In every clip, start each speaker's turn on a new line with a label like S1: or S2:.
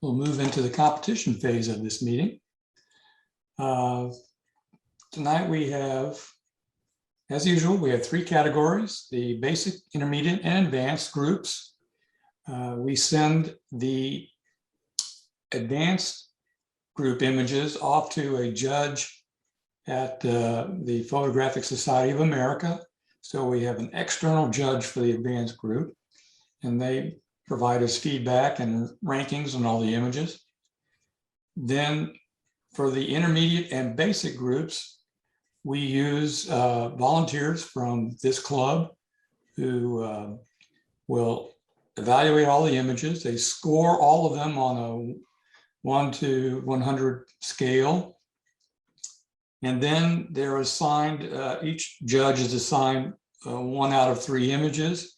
S1: we'll move into the competition phase of this meeting. Tonight we have, as usual, we have three categories: the basic, intermediate, and advanced groups. We send the advanced group images off to a judge at the Photographic Society of America. So we have an external judge for the advanced group, and they provide us feedback and rankings on all the images. Then for the intermediate and basic groups, we use volunteers from this club who will evaluate all the images. They score all of them on a 1 to 100 scale. And then they're assigned, each judge is assigned 1 out of 3 images.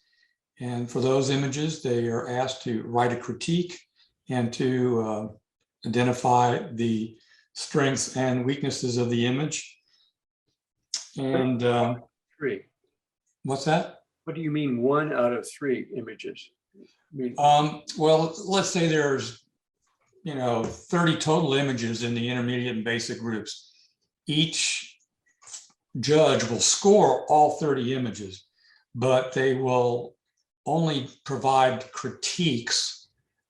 S1: And for those images, they are asked to write a critique and to identify the strengths and weaknesses of the image. And
S2: 3.
S1: What's that?
S2: What do you mean 1 out of 3 images?
S1: Well, let's say there's 30 total images in the intermediate and basic groups. Each judge will score all 30 images, but they will only provide critiques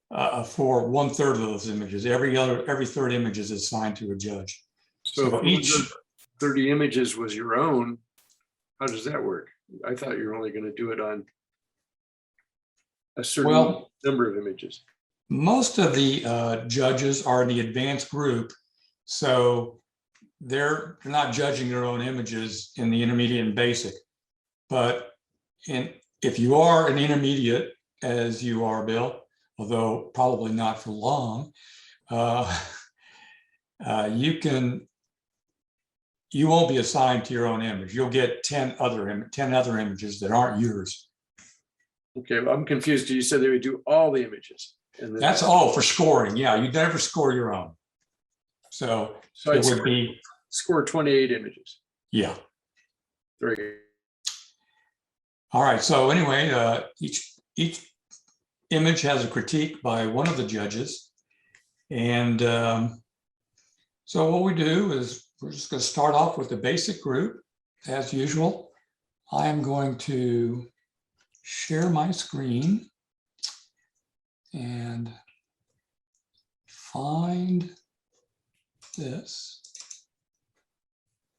S1: for 1/3 of those images. Every third image is assigned to a judge.
S2: So if each 30 images was your own, how does that work? I thought you were only going to do it on a certain number of images.
S1: Most of the judges are in the advanced group, so they're not judging their own images in the intermediate and basic. But if you are an intermediate, as you are, Bill, although probably not for long, you won't be assigned to your own image. You'll get 10 other images that aren't yours.
S2: Okay, well, I'm confused. You said they would do all the images. And
S1: That's all for scoring. Yeah, you never score your own. So it would be
S2: score 28 images.
S1: Yeah.
S2: Very good.
S1: All right. So anyway, each image has a critique by one of the judges, and so what we do is we're just going to start off with the basic group as usual. I am going to share my screen and find this.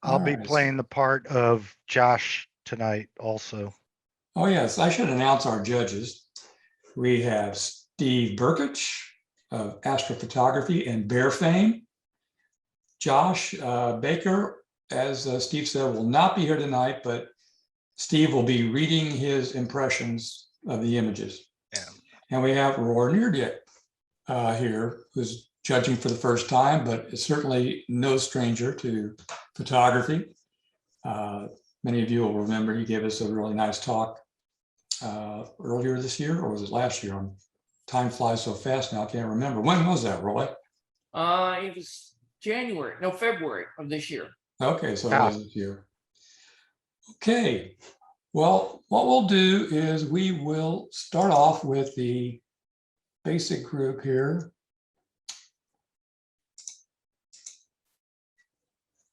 S3: I'll be playing the part of Josh tonight also.
S1: Oh yes, I should announce our judges. We have Steve Brkich of astrophotography and bear fame. Josh Baker, as Steve said, will not be here tonight, but Steve will be reading his impressions of the images.
S3: Yeah.
S1: And we have Roy Nierdieck here, who's judging for the first time, but is certainly no stranger to photography. Many of you will remember he gave us a really nice talk earlier this year, or was it last year? Time flies so fast now, I can't remember. When was that, Roy?
S4: It was February of this year.
S1: Okay, so it was this year. Okay, well, what we'll do is we will start off with the basic group here.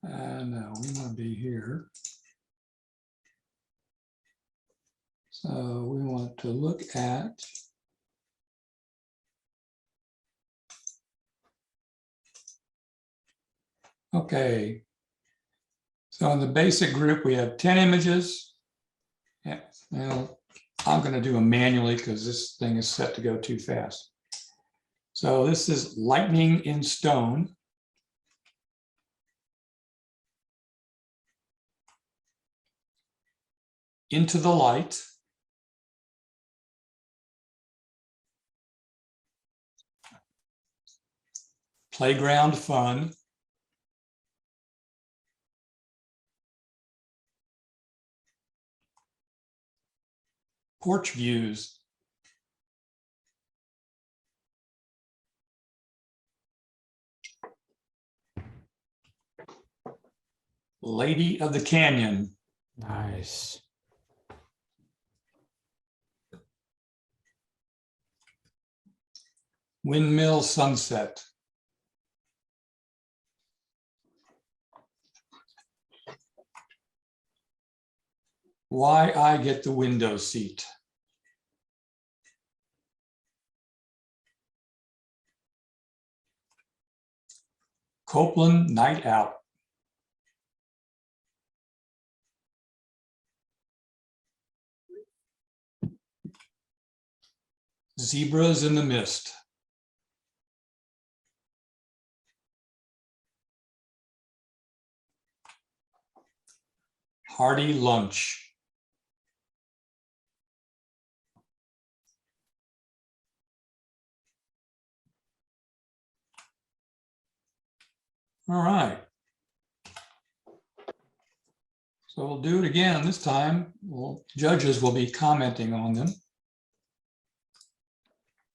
S1: And we want to be here. So we want to look at okay. So in the basic group, we have 10 images. Yeah, well, I'm going to do them manually because this thing is set to go too fast. So this is Lightning in Stone. Into the Light. Playground Fun. Porch Views. Lady of the Canyon.
S4: Nice.
S1: Windmill sunset. Why I get the window seat. Copeland night out. Zebras in the mist. Hearty lunch. All right. So we'll do it again. This time, judges will be commenting on them.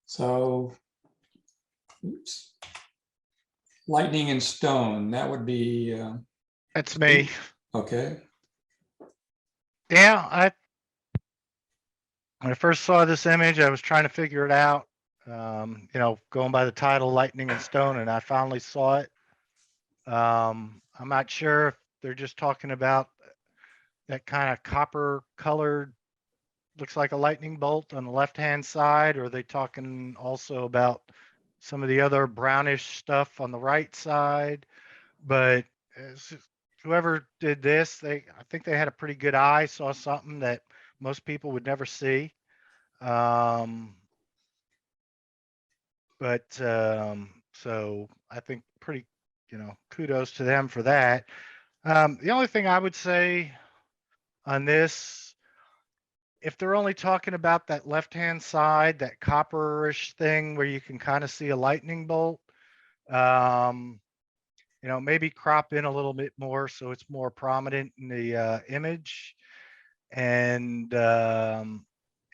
S1: So, oops. Lightning and stone, that would be,
S3: That's me.
S1: okay.
S3: Yeah, when I first saw this image, I was trying to figure it out. Going by the title Lightning and Stone, and I finally saw it. I'm not sure if they're just talking about that kind of copper colored, looks like a lightning bolt on the left-hand side, or are they talking also about some of the other brownish stuff on the right side? But whoever did this, I think they had a pretty good eye, saw something that most people would never see. So I think pretty, kudos to them for that. The only thing I would say on this, if they're only talking about that left-hand side, that copperish thing where you can kind of see a lightning bolt, maybe crop in a little bit more so it's more prominent in the image, and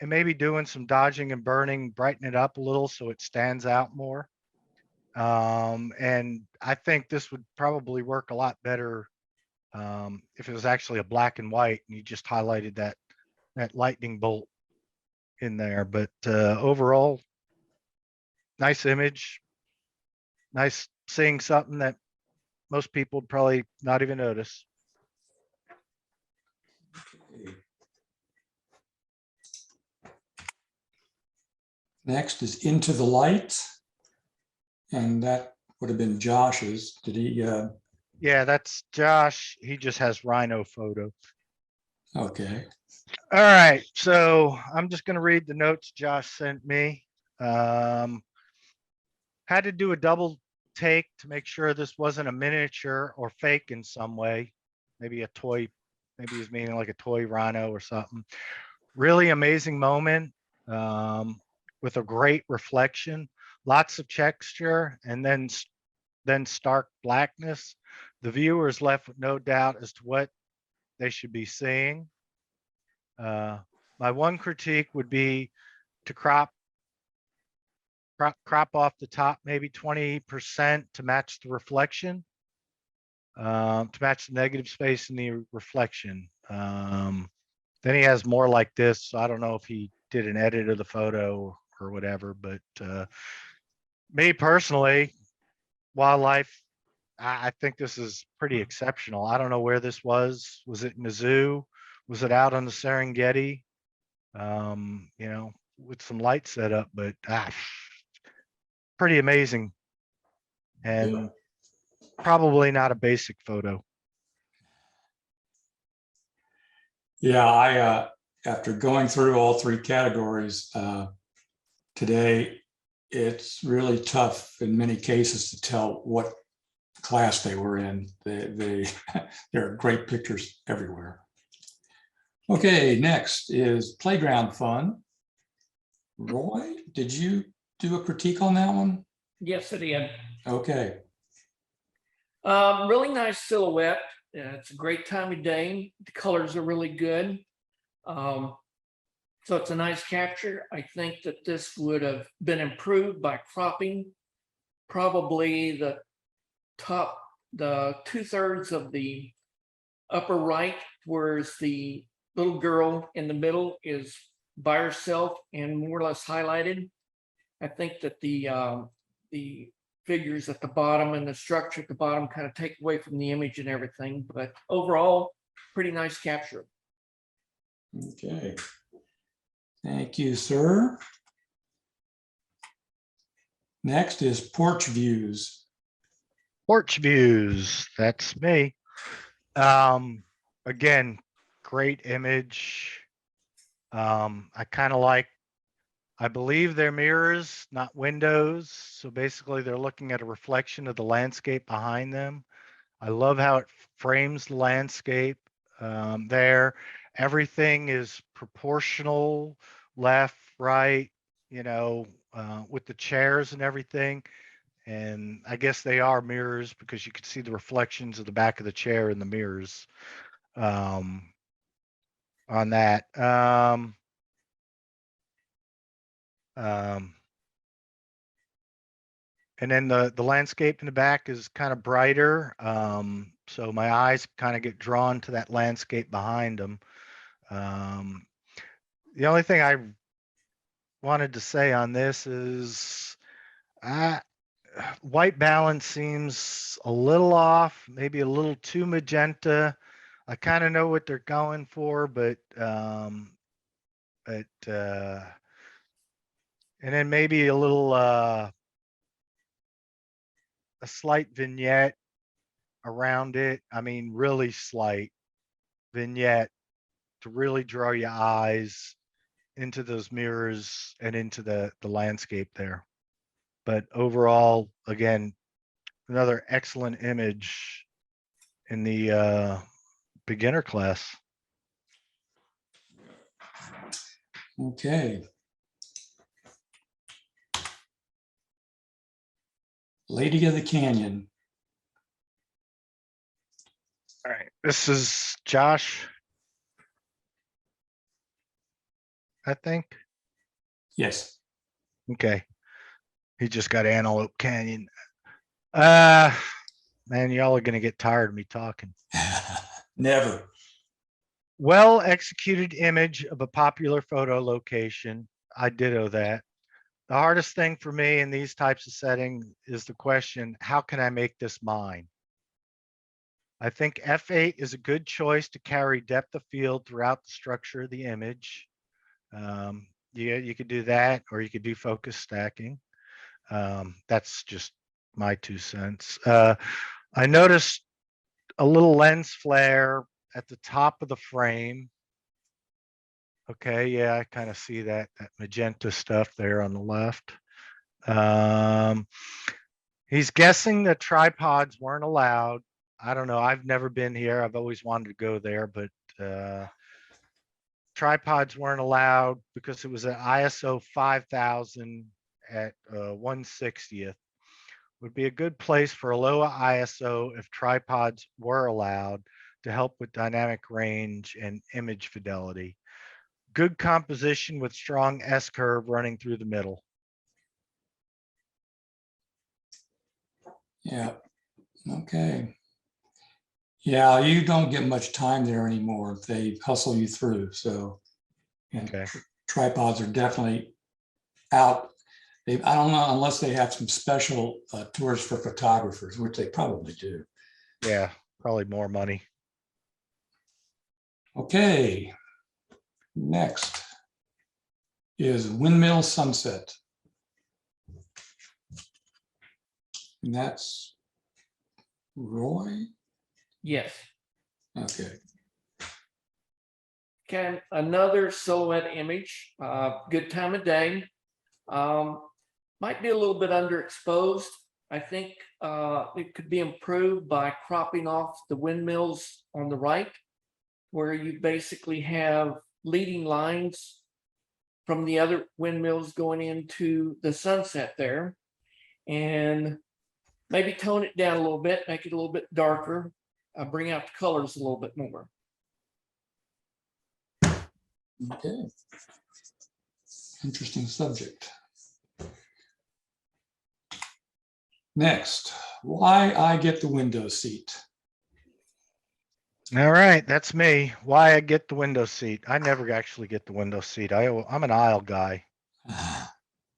S3: maybe doing some dodging and burning, brighten it up a little so it stands out more. And I think this would probably work a lot better if it was actually a black and white and you just highlighted that lightning bolt in there. But overall, nice image, nice seeing something that most people would probably not even notice.
S1: Next is Into the Light. And that would have been Josh's. Did he?
S3: Yeah, that's Josh. He just has rhino photo.
S1: Okay.
S3: All right. So I'm just going to read the notes Josh sent me. Had to do a double take to make sure this wasn't a miniature or fake in some way. Maybe a toy, maybe he's meaning like a toy rhino or something. Really amazing moment with a great reflection, lots of texture, and then stark blackness. The viewer is left with no doubt as to what they should be seeing. My one critique would be to crop off the top maybe 20% to match the reflection, to match the negative space in the reflection. Then he has more like this. So I don't know if he did an edit of the photo or whatever, but me personally, wildlife, I think this is pretty exceptional. I don't know where this was. Was it in the zoo? Was it out on the Serengeti? With some light set up, but pretty amazing. And probably not a basic photo.
S1: Yeah, I after going through all three categories today, it's really tough in many cases to tell what class they were in. There are great pictures everywhere. Okay, next is playground fun. Roy, did you do a critique on that one?
S4: Yes, it is.
S1: Okay.
S4: Really nice silhouette. It's a great time of day. The colors are really good. So it's a nice capture. I think that this would have been improved by cropping probably the 2/3 of the upper right, whereas the little girl in the middle is by herself and more or less highlighted. I think that the figures at the bottom and the structure at the bottom kind of take away from the image and everything, but overall, pretty nice capture.
S1: Okay. Thank you, sir. Next is porch views.
S3: Porch views, that's me. Again, great image. I kind of like, I believe they're mirrors, not windows. So basically they're looking at a reflection of the landscape behind them. I love how it frames the landscape there. Everything is proportional, left, right, with the chairs and everything. And I guess they are mirrors because you can see the reflections of the back of the chair in the mirrors on that. And then the landscape in the back is kind of brighter. So my eyes kind of get drawn to that landscape behind them. The only thing I wanted to say on this is white balance seems a little off, maybe a little too magenta. I kind of know what they're going for, but and then maybe a little a slight vignette around it. I mean, really slight vignette to really draw your eyes into those mirrors and into the landscape there. But overall, again, another excellent image in the beginner class.
S1: Okay. Lady of the Canyon.
S3: All right, this is Josh, I think.
S1: Yes.
S3: Okay. He just got Antelope Canyon. Man, y'all are gonna get tired of me talking.
S1: Never.
S3: Well executed image of a popular photo location. I ditto that. The hardest thing for me in these types of settings is the question, how can I make this mine? I think F8 is a good choice to carry depth of field throughout the structure of the image. Yeah, you could do that, or you could do focus stacking. That's just my 2 cents. I noticed a little lens flare at the top of the frame. Okay, yeah, I kind of see that magenta stuff there on the left. He's guessing that tripods weren't allowed. I don't know. I've never been here. I've always wanted to go there, but tripods weren't allowed because it was an ISO 5000 at 1/60th. Would be a good place for a lower ISO if tripods were allowed to help with dynamic range and image fidelity. Good composition with strong S-curve running through the middle.
S1: Yeah. Okay. Yeah, you don't get much time there anymore. They hustle you through. So, and
S3: Okay.
S1: tripods are definitely out. I don't know unless they have some special tours for photographers, which they probably do.
S3: Yeah, probably more money.
S1: Okay. Next is Windmill Sunset. And that's Roy.
S4: Yes.
S1: Okay.
S4: Okay, another silhouette image, good time of day. Might be a little bit underexposed. I think it could be improved by cropping off the windmills on the right, where you basically have leading lines from the other windmills going into the sunset there. And maybe tone it down a little bit, make it a little bit darker, bring out the colors a little bit more.
S1: Okay. Interesting subject. Next, why I get the window seat.
S3: All right, that's me. Why I get the window seat. I never actually get the window seat. I'm an aisle guy.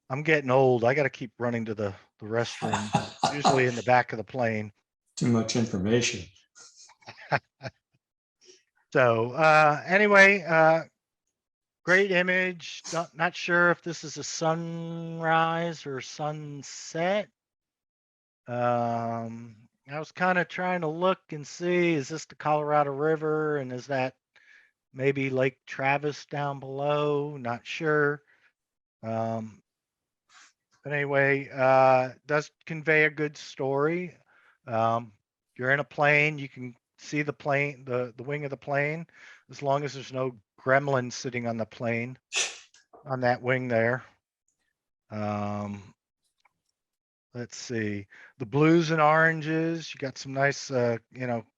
S3: I'm getting old. I got to keep running to the restroom, usually in the back of the plane.
S1: Too much information.
S3: So anyway, great image. Not sure if this is a sunrise or sunset. I was kind of trying to look and see, is this the Colorado River, and is that maybe Lake Travis down below? Not sure. But anyway, does convey a good story. You're in a plane, you can see the plane, the wing of the plane, as long as there's no gremlin sitting on the plane, on that wing there. Let's see, the blues and oranges, you got some nice,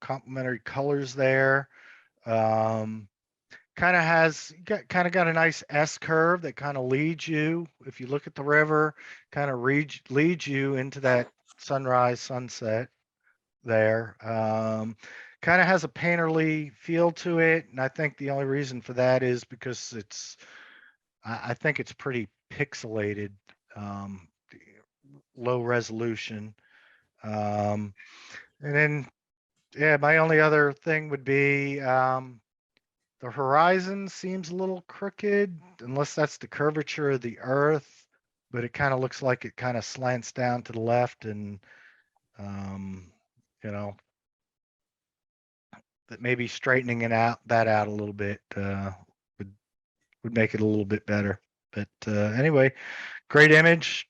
S3: complementary colors there. Kind of got a nice S curve that kind of leads you, if you look at the river, kind of leads you into that sunrise, sunset there. Kind of has a painterly feel to it, and I think the only reason for that is because I think it's pretty pixelated, low resolution. And then, yeah, my only other thing would be the horizon seems a little crooked, unless that's the curvature of the earth, but it kind of looks like it kind of slants down to the left, and you know, that maybe straightening that out a little bit would make it a little bit better. But anyway, great image.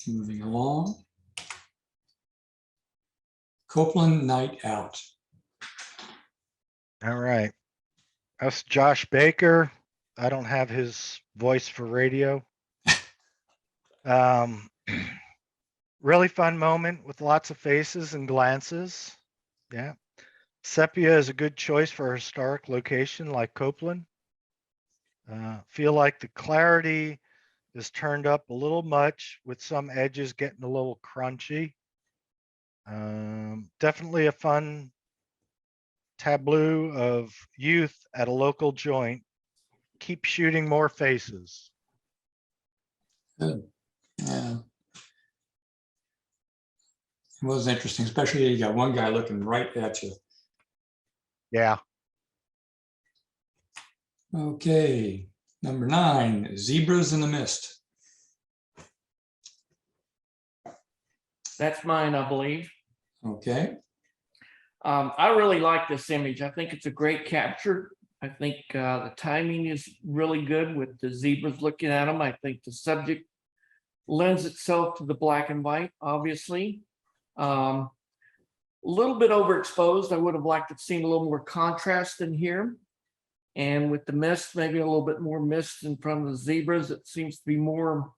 S1: Moving along. Copeland Night Out.
S3: All right. That's Josh Baker. I don't have his voice for radio. Really fun moment with lots of faces and glances. Yeah. Sepia is a good choice for a historic location like Copeland. Feel like the clarity is turned up a little much, with some edges getting a little crunchy. Definitely a fun tableau of youth at a local joint. Keep shooting more faces.
S1: Good. Yeah. It was interesting, especially you got one guy looking right at you.
S3: Yeah.
S1: Okay, number 9, Zebras in the Mist.
S4: That's mine, I believe.
S1: Okay.
S4: I really like this image. I think it's a great capture. I think the timing is really good with the zebras looking at them. I think the subject lends itself to the black and white, obviously. A little bit overexposed. I would have liked to have seen a little more contrast in here. And with the mist, maybe a little bit more mist in front of the zebras. It seems to be more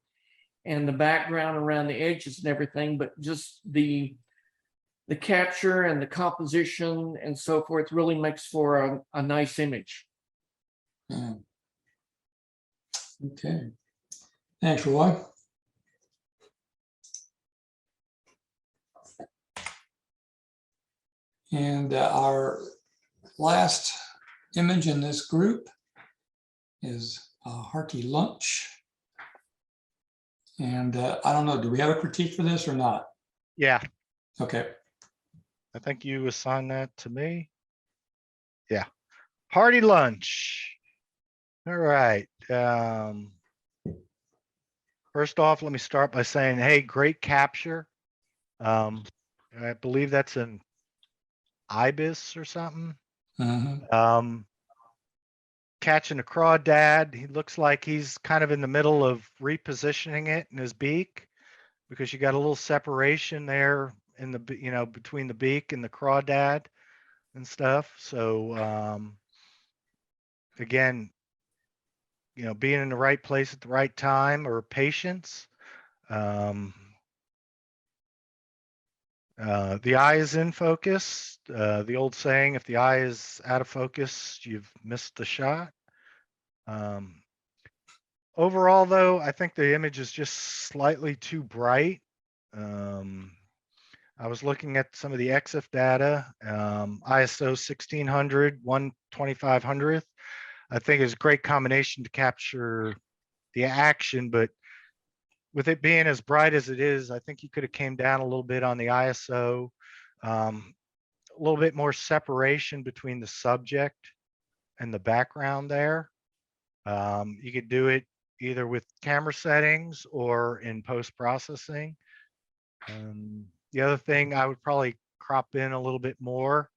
S4: in the background around the edges and everything, but just the capture and the composition and so forth really makes for a nice image.
S1: Yeah. Okay. Thanks, Roy. And our last image in this group is a hearty lunch. And I don't know, do we have a critique for this or not?
S3: Yeah.
S1: Okay.
S3: I think you assigned that to me. Yeah. Hearty lunch. All right. First off, let me start by saying, hey, great capture. I believe that's an ibis or something.
S1: Mhm.
S3: Catching a crawdad. He looks like he's kind of in the middle of repositioning it in his beak, because you got a little separation there in the, between the beak and the crawdad and stuff. So again, being in the right place at the right time, or patience. The eye is in focus. The old saying, if the eye is out of focus, you've missed the shot. Overall, though, I think the image is just slightly too bright. I was looking at some of the EXIF data, ISO 1600, 1/2500th. I think is a great combination to capture the action, but with it being as bright as it is, I think you could have came down a little bit on the ISO. A little bit more separation between the subject and the background there. You could do it either with camera settings or in post-processing. The other thing I would probably crop in a little bit more.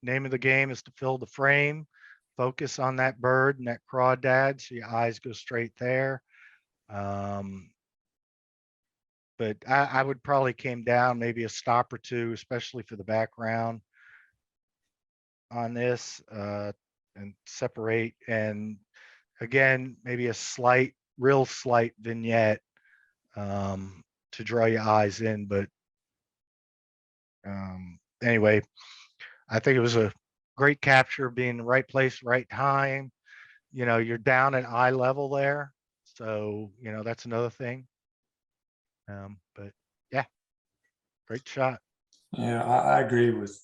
S3: Name of the game is to fill the frame, focus on that bird and that crawdad so your eyes go straight there. But I would probably came down maybe a stop or two, especially for the background on this, and separate. And again, maybe a slight, real slight vignette to draw your eyes in. But anyway, I think it was a great capture, being in the right place, right time. You know, you're down at eye level there. So, you know, that's another thing. But yeah, great shot.
S1: Yeah, I agree with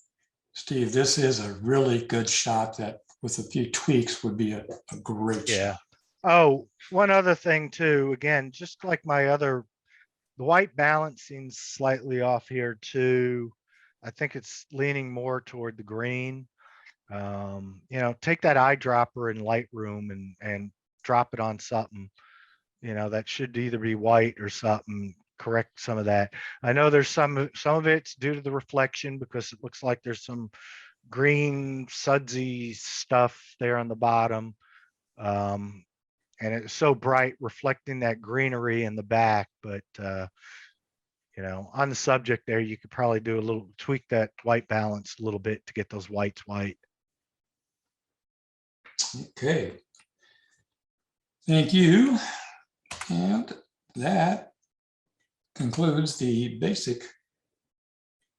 S1: Steve. This is a really good shot that with a few tweaks would be a great
S3: Yeah.
S1: shot.
S3: Oh, one other thing too, again, just like my other, the white balancing slightly off here too. I think it's leaning more toward the green. You know, take that eyedropper in Lightroom and drop it on something, you know, that should either be white or something, correct some of that. I know there's some of it's due to the reflection because it looks like there's some green sudsy stuff there on the bottom. And it's so bright, reflecting that greenery in the back. But you know, on the subject there, you could probably do a little tweak that white balance a little bit to get those whites white.
S1: Okay. Thank you. And that concludes the basic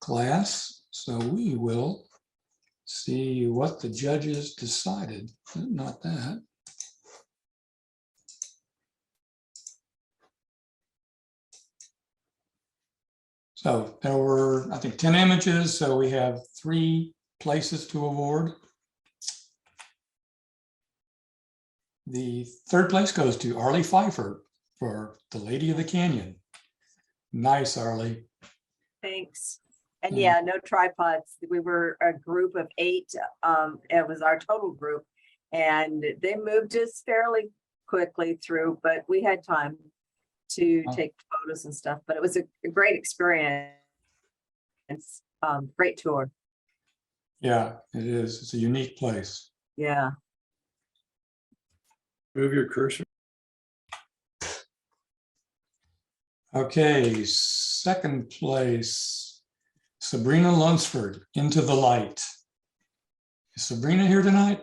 S1: class. So we will see what the judges decided. Not that. So there were, I think, 10 images. So we have 3 places to award. The 3rd place goes to Arlie Pfeiffer for The Lady of the Canyon. Nice, Arlie.
S5: Thanks. And yeah, no tripods. We were a group of 8. It was our total group, and they moved us fairly quickly through, but we had time to take photos and stuff. But it was a great experience. Great tour.
S1: Yeah, it is. It's a unique place.
S5: Yeah.
S2: Move your cursor.
S1: Okay, 2nd place, Sabrina Lunsford, Into the Light. Is Sabrina here tonight?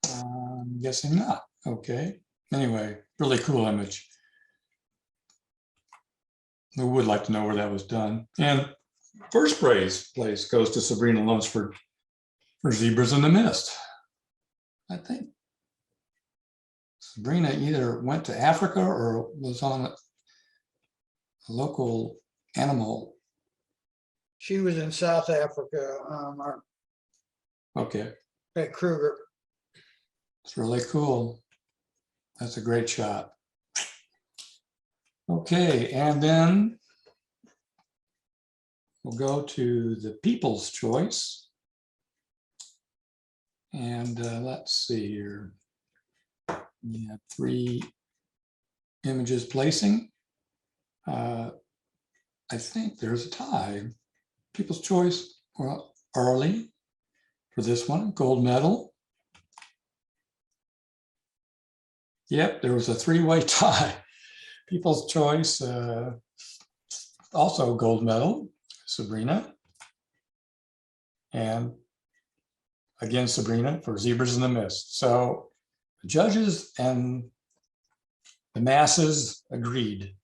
S1: I'm guessing not. Okay. Anyway, really cool image. We would like to know where that was done. And 1st place goes to Sabrina Lunsford for Zebras in the Mist. I think Sabrina either went to Africa or was on a local animal.
S6: She was in South Africa,
S1: Okay,
S6: at Kruger.
S1: it's really cool. That's a great shot. Okay, and then we'll go to the People's Choice. And let's see here. We have 3 images placing. I think there's a tie. People's Choice, well, Arlie for this one, gold medal. Yep, there was a 3-way tie. People's Choice, also gold medal, Sabrina. And again, Sabrina for Zebras in the Mist. So the judges and the masses agreed.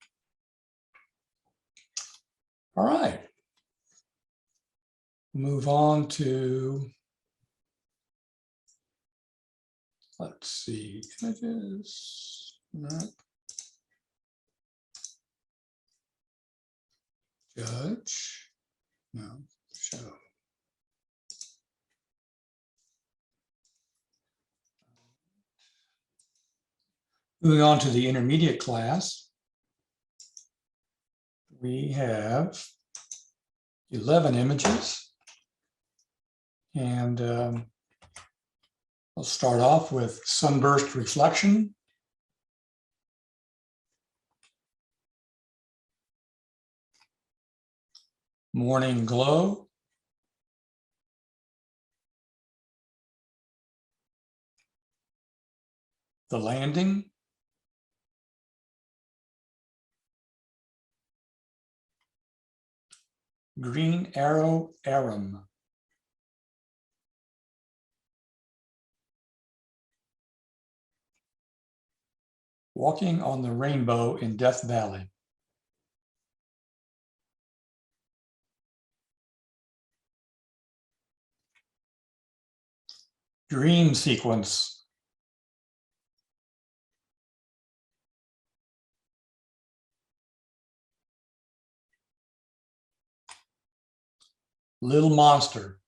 S1: All right. Move on to, let's see, images. No. Judge. No. Show. Moving on to the intermediate class, we have 11 images. And we'll start off with sunburst reflection. Morning glow. The landing. Green arrow arum. Walking on the rainbow in Death Valley. Dream sequence. Little monster.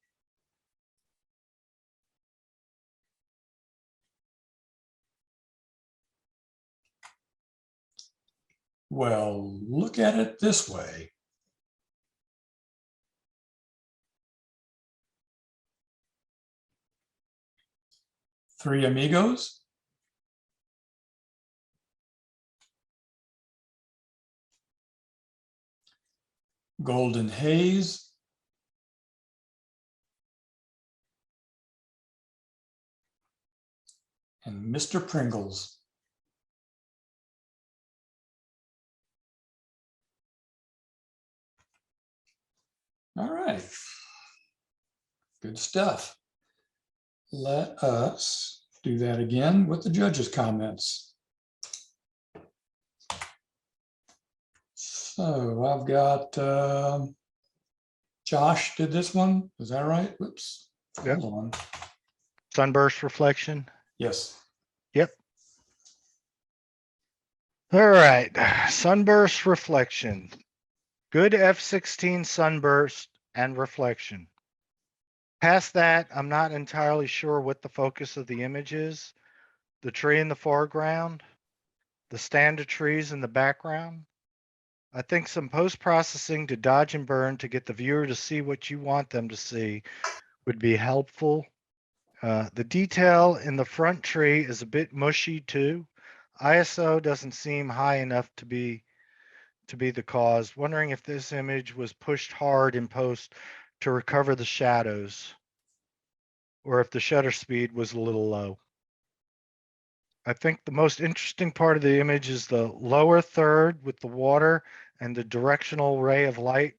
S1: Well, look at it this way. Three Amigos. Golden Haze. And Mr. Pringles. All right. Good stuff. Let us do that again with the judges' comments. So I've got Josh did this one. Is that right? Whoops.
S3: Yep.
S1: Hold on.
S3: Sunburst reflection.
S1: Yes.
S3: Yep. All right. Sunburst reflection. Good F16 sunburst and reflection. Past that, I'm not entirely sure what the focus of the image is. The tree in the foreground, the stand of trees in the background. I think some post-processing to dodge and burn to get the viewer to see what you want them to see would be helpful. The detail in the front tree is a bit mushy too. ISO doesn't seem high enough to be the cause. Wondering if this image was pushed hard in post to recover the shadows, or if the shutter speed was a little low. I think the most interesting part of the image is the lower third with the water and the directional ray of light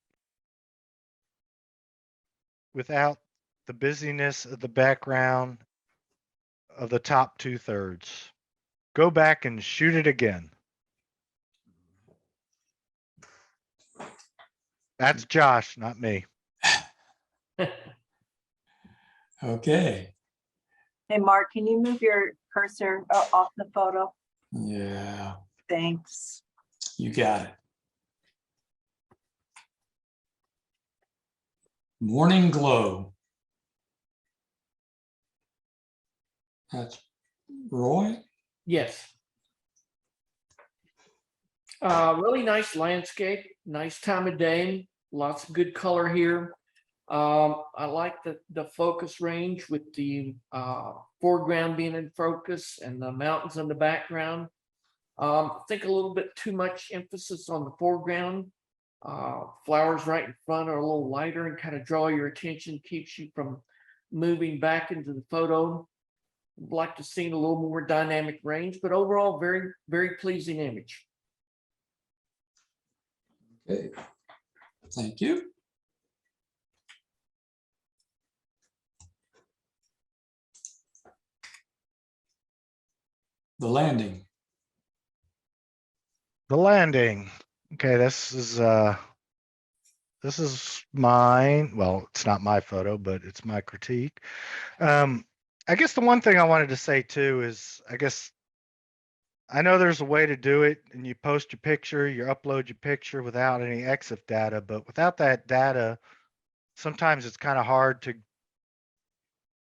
S3: without the busyness of the background of the top 2/3. Go back and shoot it again. That's Josh, not me.
S1: Okay.
S5: Hey, Mark, can you move your cursor off the photo?
S1: Yeah,
S5: Thanks.
S1: you got it. Morning glow. That's Roy.
S4: Yes. Really nice landscape, nice time of day, lots of good color here. I like the focus range with the foreground being in focus and the mountains in the background. I think a little bit too much emphasis on the foreground. Flowers right in front are a little lighter and kind of draw your attention, keeps you from moving back into the photo. I'd like to see a little more dynamic range, but overall, very, very pleasing image.
S1: Okay. Thank you. The landing.
S3: The landing. Okay, this is mine. Well, it's not my photo, but it's my critique. I guess the one thing I wanted to say too is, I know there's a way to do it, and you post your picture, you upload your picture without any EXIF data, but without that data, sometimes it's kind of hard to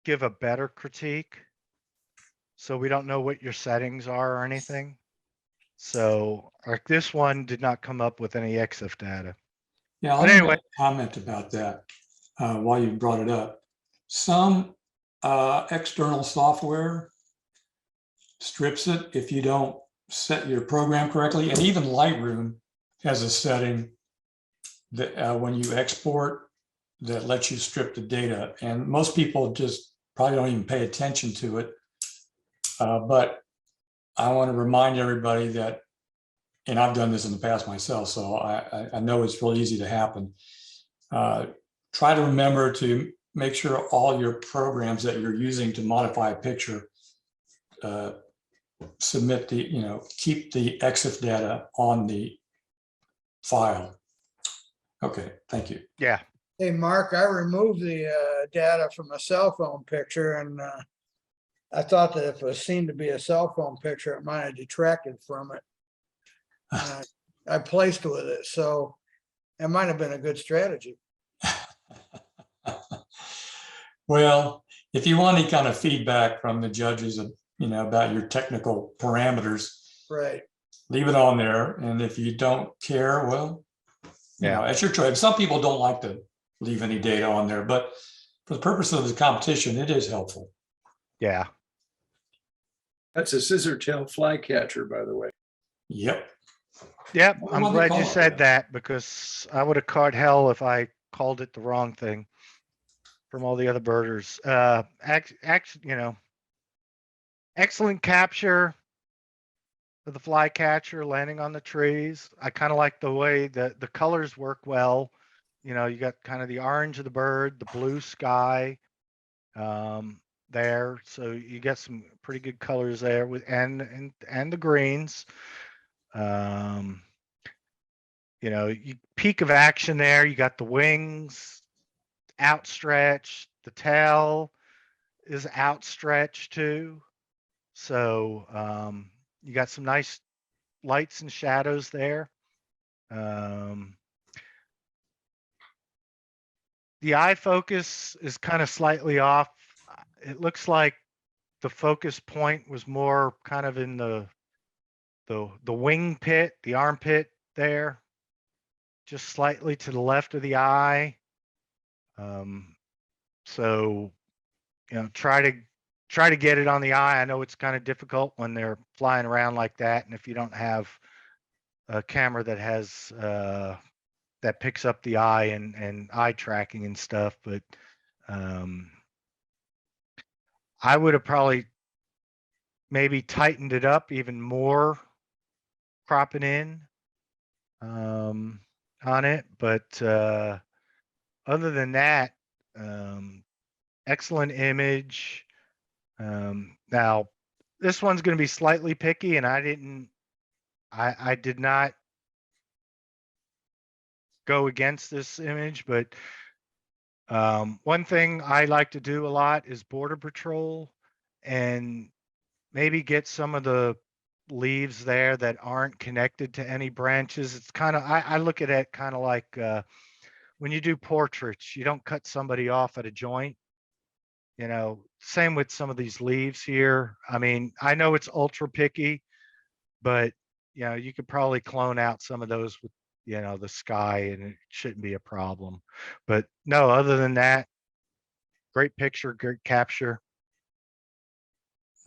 S3: give a better critique. So we don't know what your settings are or anything. So like this one did not come up with any EXIF data.
S1: Yeah,
S3: But
S1: I'll
S3: anyway,
S1: comment about that while you brought it up. Some external software strips it if you don't set your program correctly, and even Lightroom has a setting that when you export that lets you strip the data, and most people just probably don't even pay attention to it. But I want to remind everybody that, and I've done this in the past myself, so I know it's real easy to happen. Try to remember to make sure all your programs that you're using to modify a picture submit the, keep the EXIF data on the file. Okay, thank you.
S3: yeah,
S6: Hey, Mark, I removed the data from a cell phone picture, and I thought that if it seemed to be a cell phone picture, it might have detracted from it. And I placed with it, so it might have been a good strategy.
S1: Well, if you want any kind of feedback from the judges, about your technical parameters,
S6: Right.
S1: leave it on there. And if you don't care, well, it's your choice. Some people don't like to leave any data on there, but for the purpose of the competition, it is helpful.
S3: yeah.
S2: That's a scissor tail flycatcher, by the way.
S1: Yep.
S3: Yep,
S1: Well,
S3: I'm
S1: what they
S3: glad
S1: call
S3: you
S1: it,
S3: said
S1: yeah.
S3: that because I would have caught hell if I called it the wrong thing from all the other birders. Excellent capture of the flycatcher landing on the trees. I kind of like the way that the colors work well. You got kind of the orange of the bird, the blue sky there. So you get some pretty good colors there with and the greens. You peak of action there. You got the wings outstretched, the tail is outstretched too. So you got some nice lights and shadows there. The eye focus is kind of slightly off. It looks like the focus point was more kind of in the wing pit, the armpit there, just slightly to the left of the eye. So try to get it on the eye. I know it's kind of difficult when they're flying around like that, and if you don't have a camera that has that picks up the eye and eye tracking and stuff, but I would have probably maybe tightened it up even more, cropping in on it. But other than that, excellent image. Now, this one's going to be slightly picky, and I did not go against this image, but one thing I like to do a lot is border patrol and maybe get some of the leaves there that aren't connected to any branches. It's kind of, I look at it kind of like when you do portraits, you don't cut somebody off at a joint. Same with some of these leaves here. I mean, I know it's ultra picky, but you could probably clone out some of those with the sky, and it shouldn't be a problem. But no, other than that, great picture, great capture.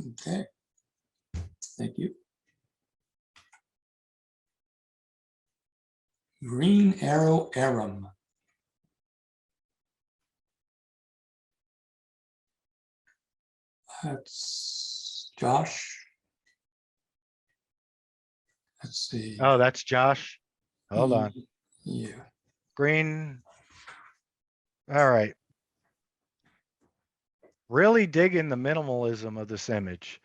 S1: Okay. Thank you. Green Arrow Arum. That's Josh. Let's see.
S3: Oh, that's Josh. Hold on.
S1: Yeah.
S3: Green. All right. Really digging the minimalism of this image.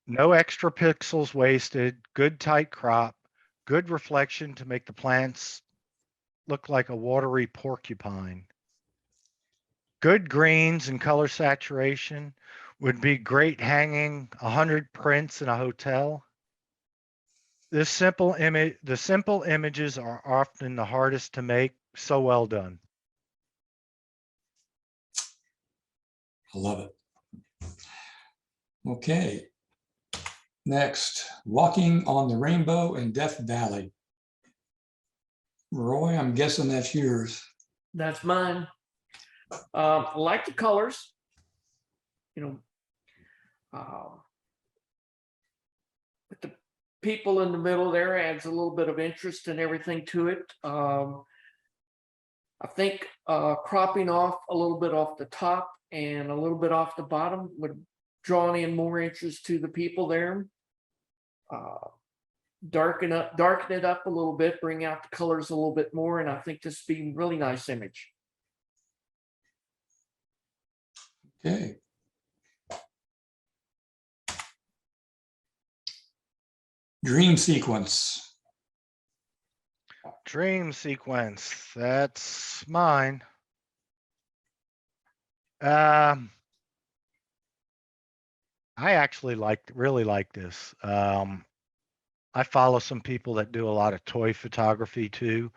S3: No extra pixels wasted, good tight crop, good reflection to make the plants look like a watery porcupine. Good greens and color saturation would be great hanging 100 prints in a hotel. The simple images are often the hardest to make. So well done.
S1: I love it. Okay. Next, Walking on the Rainbow in Death Valley. Roy, I'm guessing that's yours.
S4: That's mine. I like the colors. You know, with the people in the middle there adds a little bit of interest and everything to it. I think cropping off a little bit off the top and a little bit off the bottom would draw in more interest to the people there. Darken it up a little bit, bring out the colors a little bit more, and I think this would be a really nice image.
S1: Okay. Dream sequence.
S3: Dream sequence, that's mine. I actually really like this. I follow some people that do a lot of toy photography too,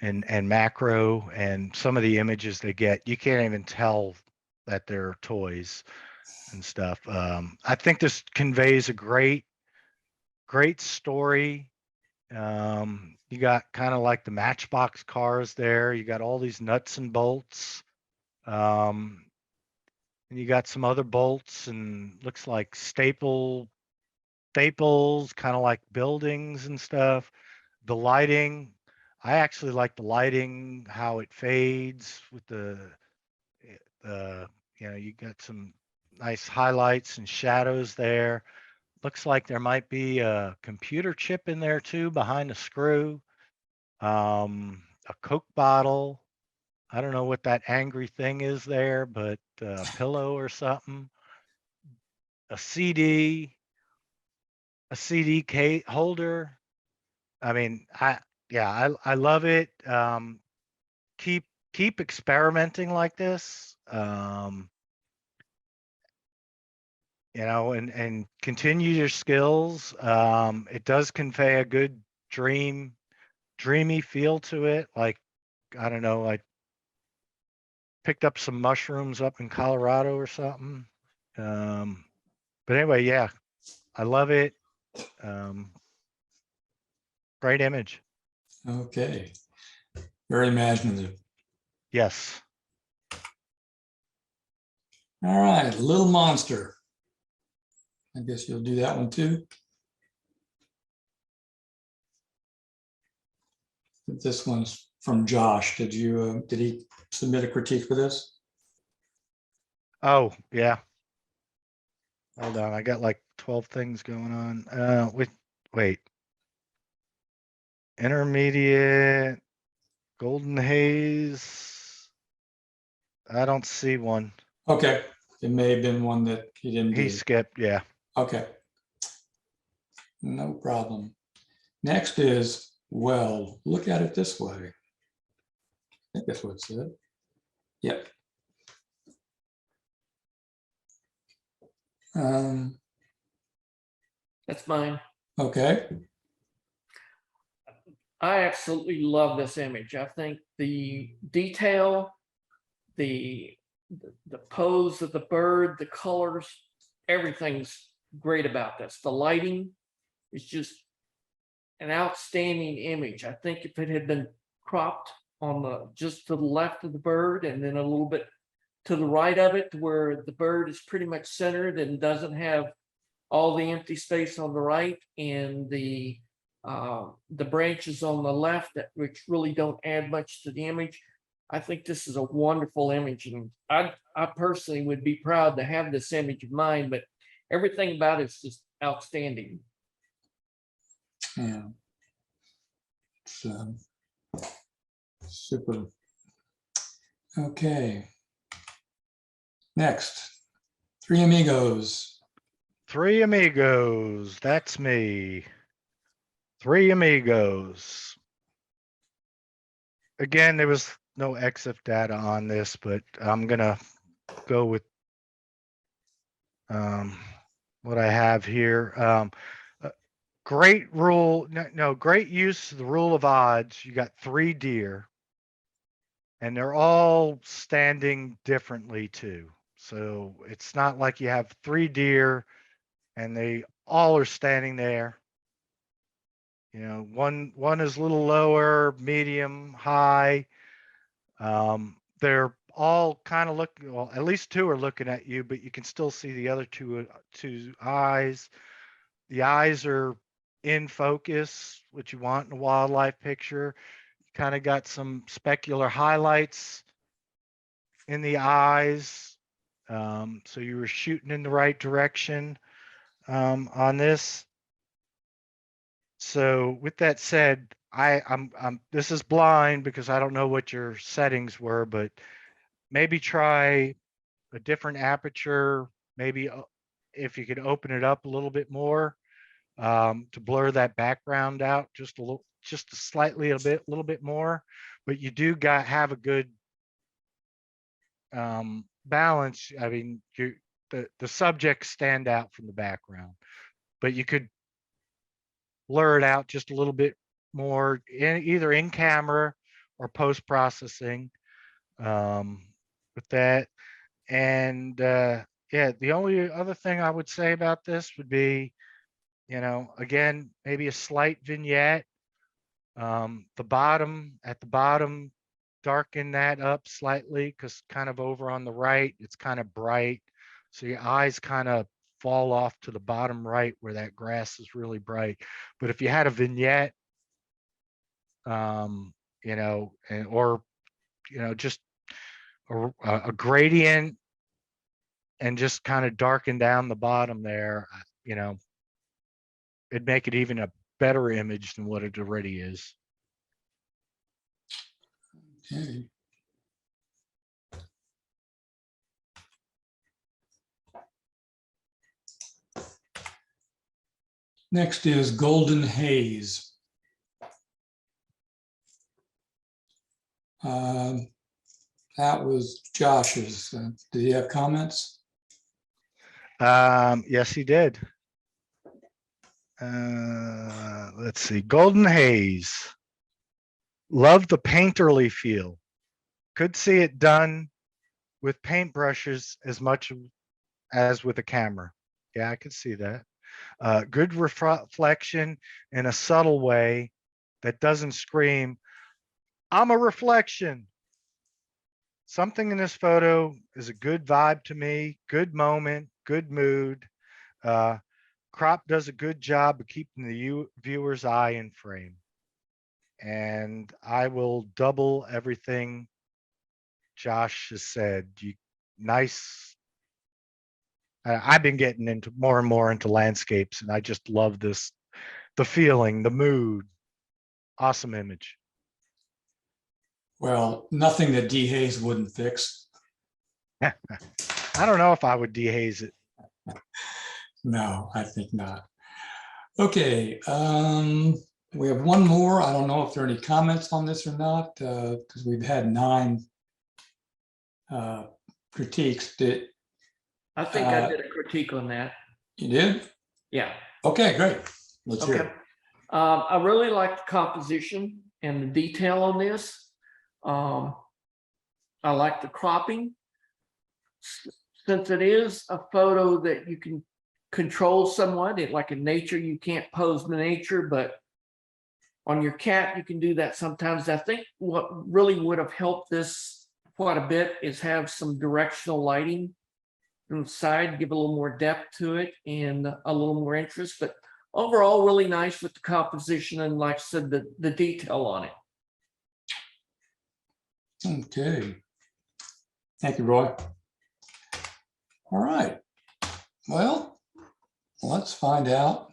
S3: and macro, and some of the images they get, you can't even tell that they're toys and stuff. I think this conveys a great story. You got kind of like the Matchbox cars there. You got all these nuts and bolts. And you got some other bolts and looks like staples, kind of like buildings and stuff. The lighting, I actually like the lighting, how it fades with the you got some nice highlights and shadows there. Looks like there might be a computer chip in there too behind the screw. A Coke bottle. I don't know what that angry thing is there, but a pillow or something. A CD case holder. I mean, I love it. Keep experimenting like this. And continue your skills. It does convey a good dreamy feel to it. Like, I don't know, I picked up some mushrooms up in Colorado or something. But anyway, yeah, I love it. Great image.
S1: Okay. Very imaginative.
S3: Yes.
S1: All right, Little Monster. I guess you'll do that one too. This one's from Josh. Did he submit a critique for this?
S3: Oh, yeah. Hold on. I got like 12 things going on. Wait. Intermediate, Golden Haze. I don't see one.
S1: Okay, it may have been one that he didn't do.
S3: He skipped, yeah.
S1: Okay. No problem. Next is, well, look at it this way. I think that's what it said. Yep.
S4: That's mine.
S1: Okay.
S4: I absolutely love this image. I think the detail, the pose of the bird, the colors, everything's great about this. The lighting is just an outstanding image. I think if it had been cropped on just to the left of the bird and then a little bit to the right of it, where the bird is pretty much centered and doesn't have all the empty space on the right, and the branches on the left which really don't add much to the image. I think this is a wonderful image, and I personally would be proud to have this image of mine, but everything about it is just outstanding.
S1: Yeah. It's super. Okay. Next, Three Amigos.
S3: Three Amigos. That's me. Three Amigos. Again, there was no EXIF data on this, but I'm gonna go with what I have here. Great rule, great use of the rule of odds. You got 3 deer, and they're all standing differently too. So it's not like you have 3 deer and they all are standing there. You know, one is a little lower, medium, high. They're all kind of looking, well, at least 2 are looking at you, but you can still see the other two eyes. The eyes are in focus, what you want in a wildlife picture. You kind of got some specular highlights in the eyes. So you were shooting in the right direction on this. So with that said, I'm this is blind because I don't know what your settings were, but maybe try a different aperture. Maybe if you could open it up a little bit more to blur that background out just a little, just slightly a little bit more. But you do have a good balance. I mean, the subjects stand out from the background, but you could blur it out just a little bit more, either in camera or post processing with that. And yeah, the only other thing I would say about this would be, you know, again, maybe a slight vignette. At the bottom, darken that up slightly, because kind of over on the right, it's kind of bright. So your eyes kind of fall off to the bottom right where that grass is really bright. But if you had a vignette, you know, or, you know, just a gradient and just kind of darken down the bottom there, you know, it'd make it even a better image than what it already is.
S1: Okay. Next is Golden Haze. That was Josh's. Did he have comments?
S3: Yes, he did. Let's see. Golden Haze. Love the painterly feel. Could see it done with paintbrushes as much as with a camera. Yeah, I could see that. Good reflection in a subtle way that doesn't scream, I'm a reflection. Something in this photo is a good vibe to me, good moment, good mood. Crop does a good job of keeping the viewer's eye in frame. And I will double everything Josh has said. Nice. I've been getting into more and more into landscapes, and I just love this, the feeling, the mood. Awesome image.
S1: Well, nothing that Haze wouldn't fix.
S3: I don't know if I would dehaze it.
S1: No, I think not. Okay, we have one more. I don't know if there are any comments on this or not, because we've had 9 critiques.
S4: I think I did a critique on that.
S1: You did?
S4: Yeah.
S1: Okay, great. Let's hear
S4: Okay.
S1: it.
S4: I really like the composition and the detail on this. I like the cropping. Since it is a photo that you can control somewhat, like in nature, you can't pose the nature, but on your cat, you can do that sometimes. I think what really would have helped this quite a bit is have some directional lighting from the side, give a little more depth to it and a little more interest. But overall, really nice with the composition and, like I said, the detail on it.
S1: Okay. Thank you, Roy. All right. Well, let's find out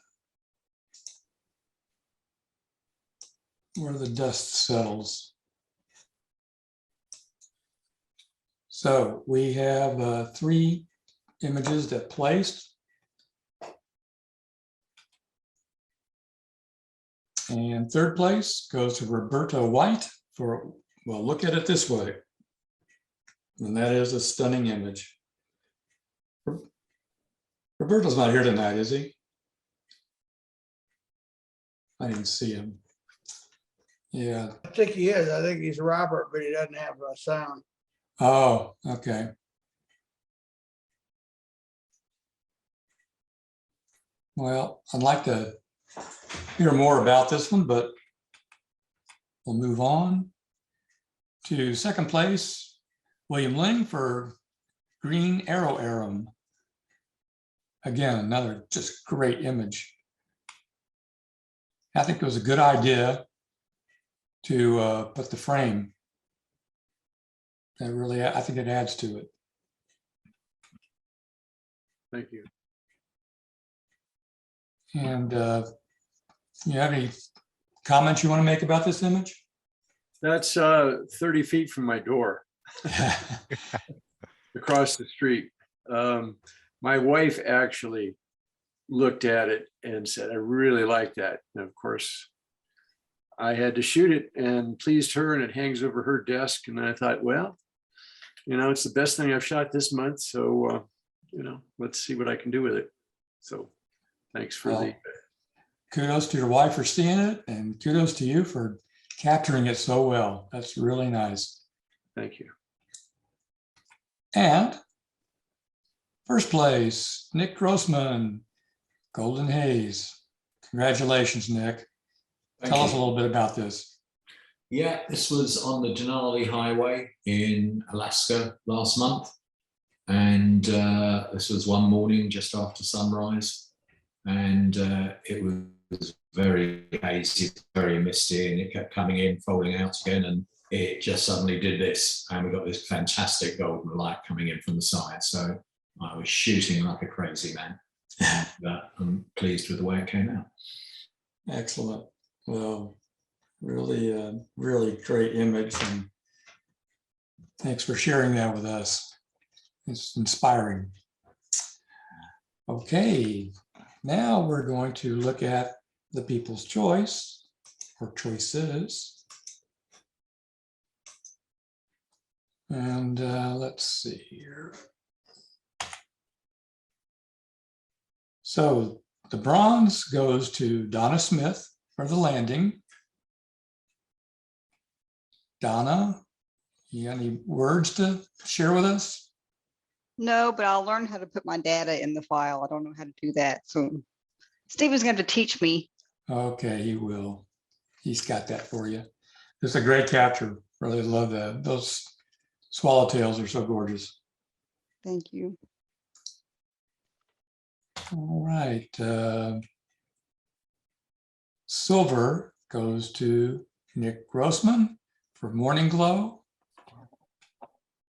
S1: where the dust settles. So we have 3 images that placed. And 3rd place goes to Roberta White for, well, look at it this way. And that is a stunning image. Roberto's not here tonight, is he? I didn't see him. Yeah.
S6: I think he is. I think he's Robert, but he doesn't have a sound.
S1: Oh, okay. Well, I'd like to hear more about this one, but we'll move on to second place, William Ling for Green Arrow Arum. Again, another just great image. I think it was a good idea to put the frame. That really, I think it adds to it.
S2: Thank you.
S1: And you have any comments you want to make about this image?
S2: That's 30 feet from my door across the street. My wife actually looked at it and said, I really like that. And of course, I had to shoot it and pleased her, and it hangs over her desk. And I thought, well, you know, it's the best thing I've shot this month. So, you know, let's see what I can do with it. So thanks for the.
S1: Kudos to your wife for seeing it, and kudos to you for capturing it so well. That's really nice.
S2: Thank you.
S1: And first place, Nick Grossman, Golden Haze. Congratulations, Nick. Tell us a little bit about this.
S7: Yeah, this was on the Denali Highway in Alaska last month. And this was one morning just after sunrise. And it was very hazy, very misty, and it kept coming in, folding out again. And it just suddenly did this. And we got this fantastic golden light coming in from the side. So I was shooting like a crazy man. But I'm pleased with the way it came out.
S1: Excellent. Well, really, really great image. And thanks for sharing that with us. It's inspiring. Okay, now we're going to look at the People's Choice, or choices. And let's see here. So the bronze goes to Donna Smith for The Landing. Donna, you got any words to share with us?
S8: No, but I'll learn how to put my data in the file. I don't know how to do that. So Stephen's going to teach me.
S1: Okay, he will. He's got that for you. It's a great capture. Really love that. Those swallowtails are so gorgeous.
S8: Thank you.
S1: All right. Silver goes to Nick Grossman for Morning Glow.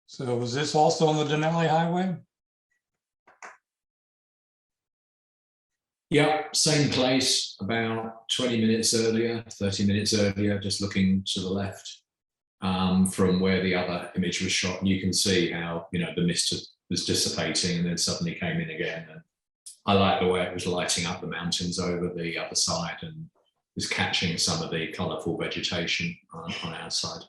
S1: So was this also on the Denali Highway?
S7: Yeah, same place, about 20 minutes earlier, 30 minutes earlier, just looking to the left from where the other image was shot. And you can see how, you know, the mist was dissipating and then suddenly came in again. And I like the way it was lighting up the mountains over the other side and was catching some of the colourful vegetation on our side.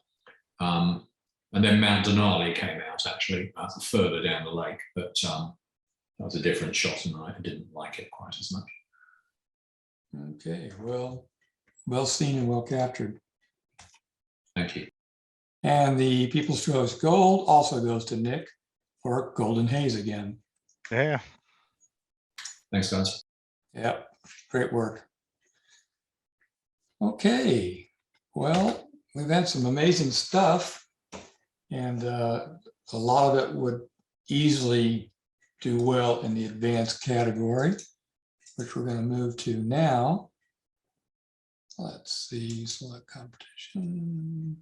S7: And then Mount Denali came out actually further down the lake, but that was a different shot and I didn't like it quite as much.
S1: Okay, well seen and well captured.
S7: Thank you.
S1: And the People's Choice Gold also goes to Nick for Golden Haze again.
S3: Yeah.
S7: Thanks, guys.
S1: Yep, great work. Okay, well, we've had some amazing stuff, and a lot of it would easily do well in the advanced category, which we're going to move to now. Let's see, select competition,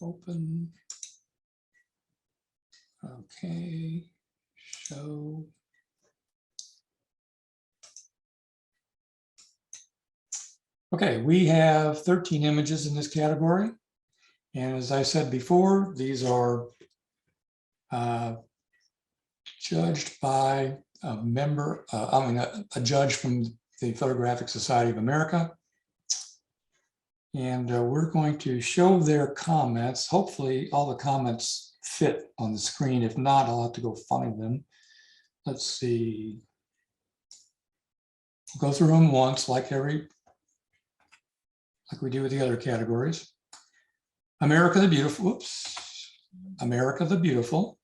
S1: open. Okay, show. Okay, we have 13 images in this category. And as I said before, these are judged by a member, a judge from the Photographic Society of America. And we're going to show their comments. Hopefully all the comments fit on the screen. If not, I'll have to go find them. Let's see. Go through them once, like we do with the other categories. America the Beautiful, whoops. America the Beautiful.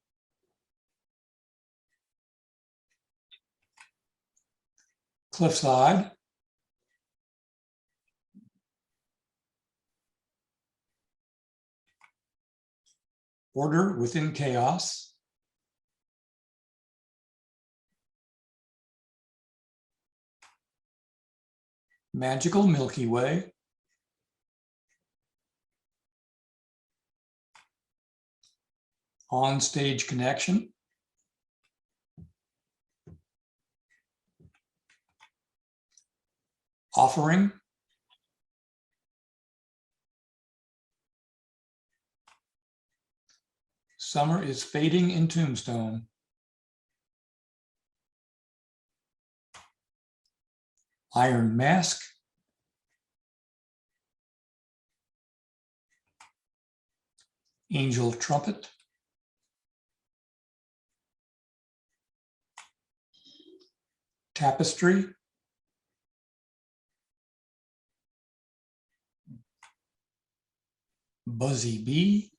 S1: cliffside. Order within chaos. Magical Milky Way. On stage connection. Offering. Summer is fading in Tombstone. Iron Mask. Angel Trumpet. Tapestry. Buzzy Bee.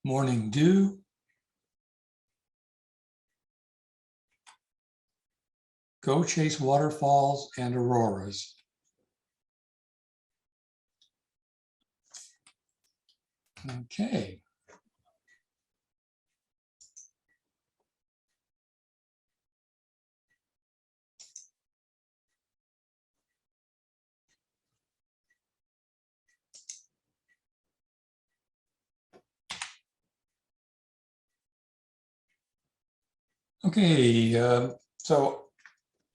S1: Morning Dew. Go chase waterfalls and auroras. Okay. Okay, so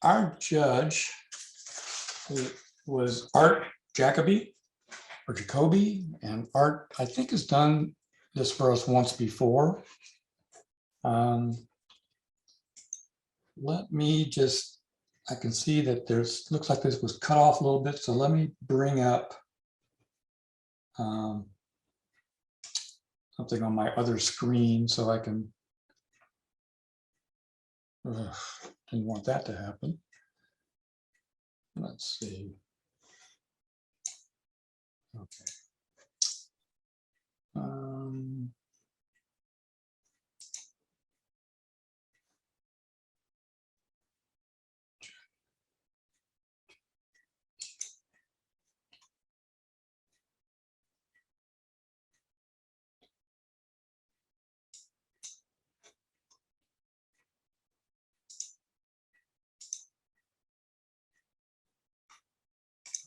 S1: our judge was Art Jacoby or Jacoby, and Art, I think, has done this for us once before. Let me just, I can see that there's, looks like this was cut off a little bit, so let me bring up something on my other screen so I can, didn't want that to happen. Let's see. Okay.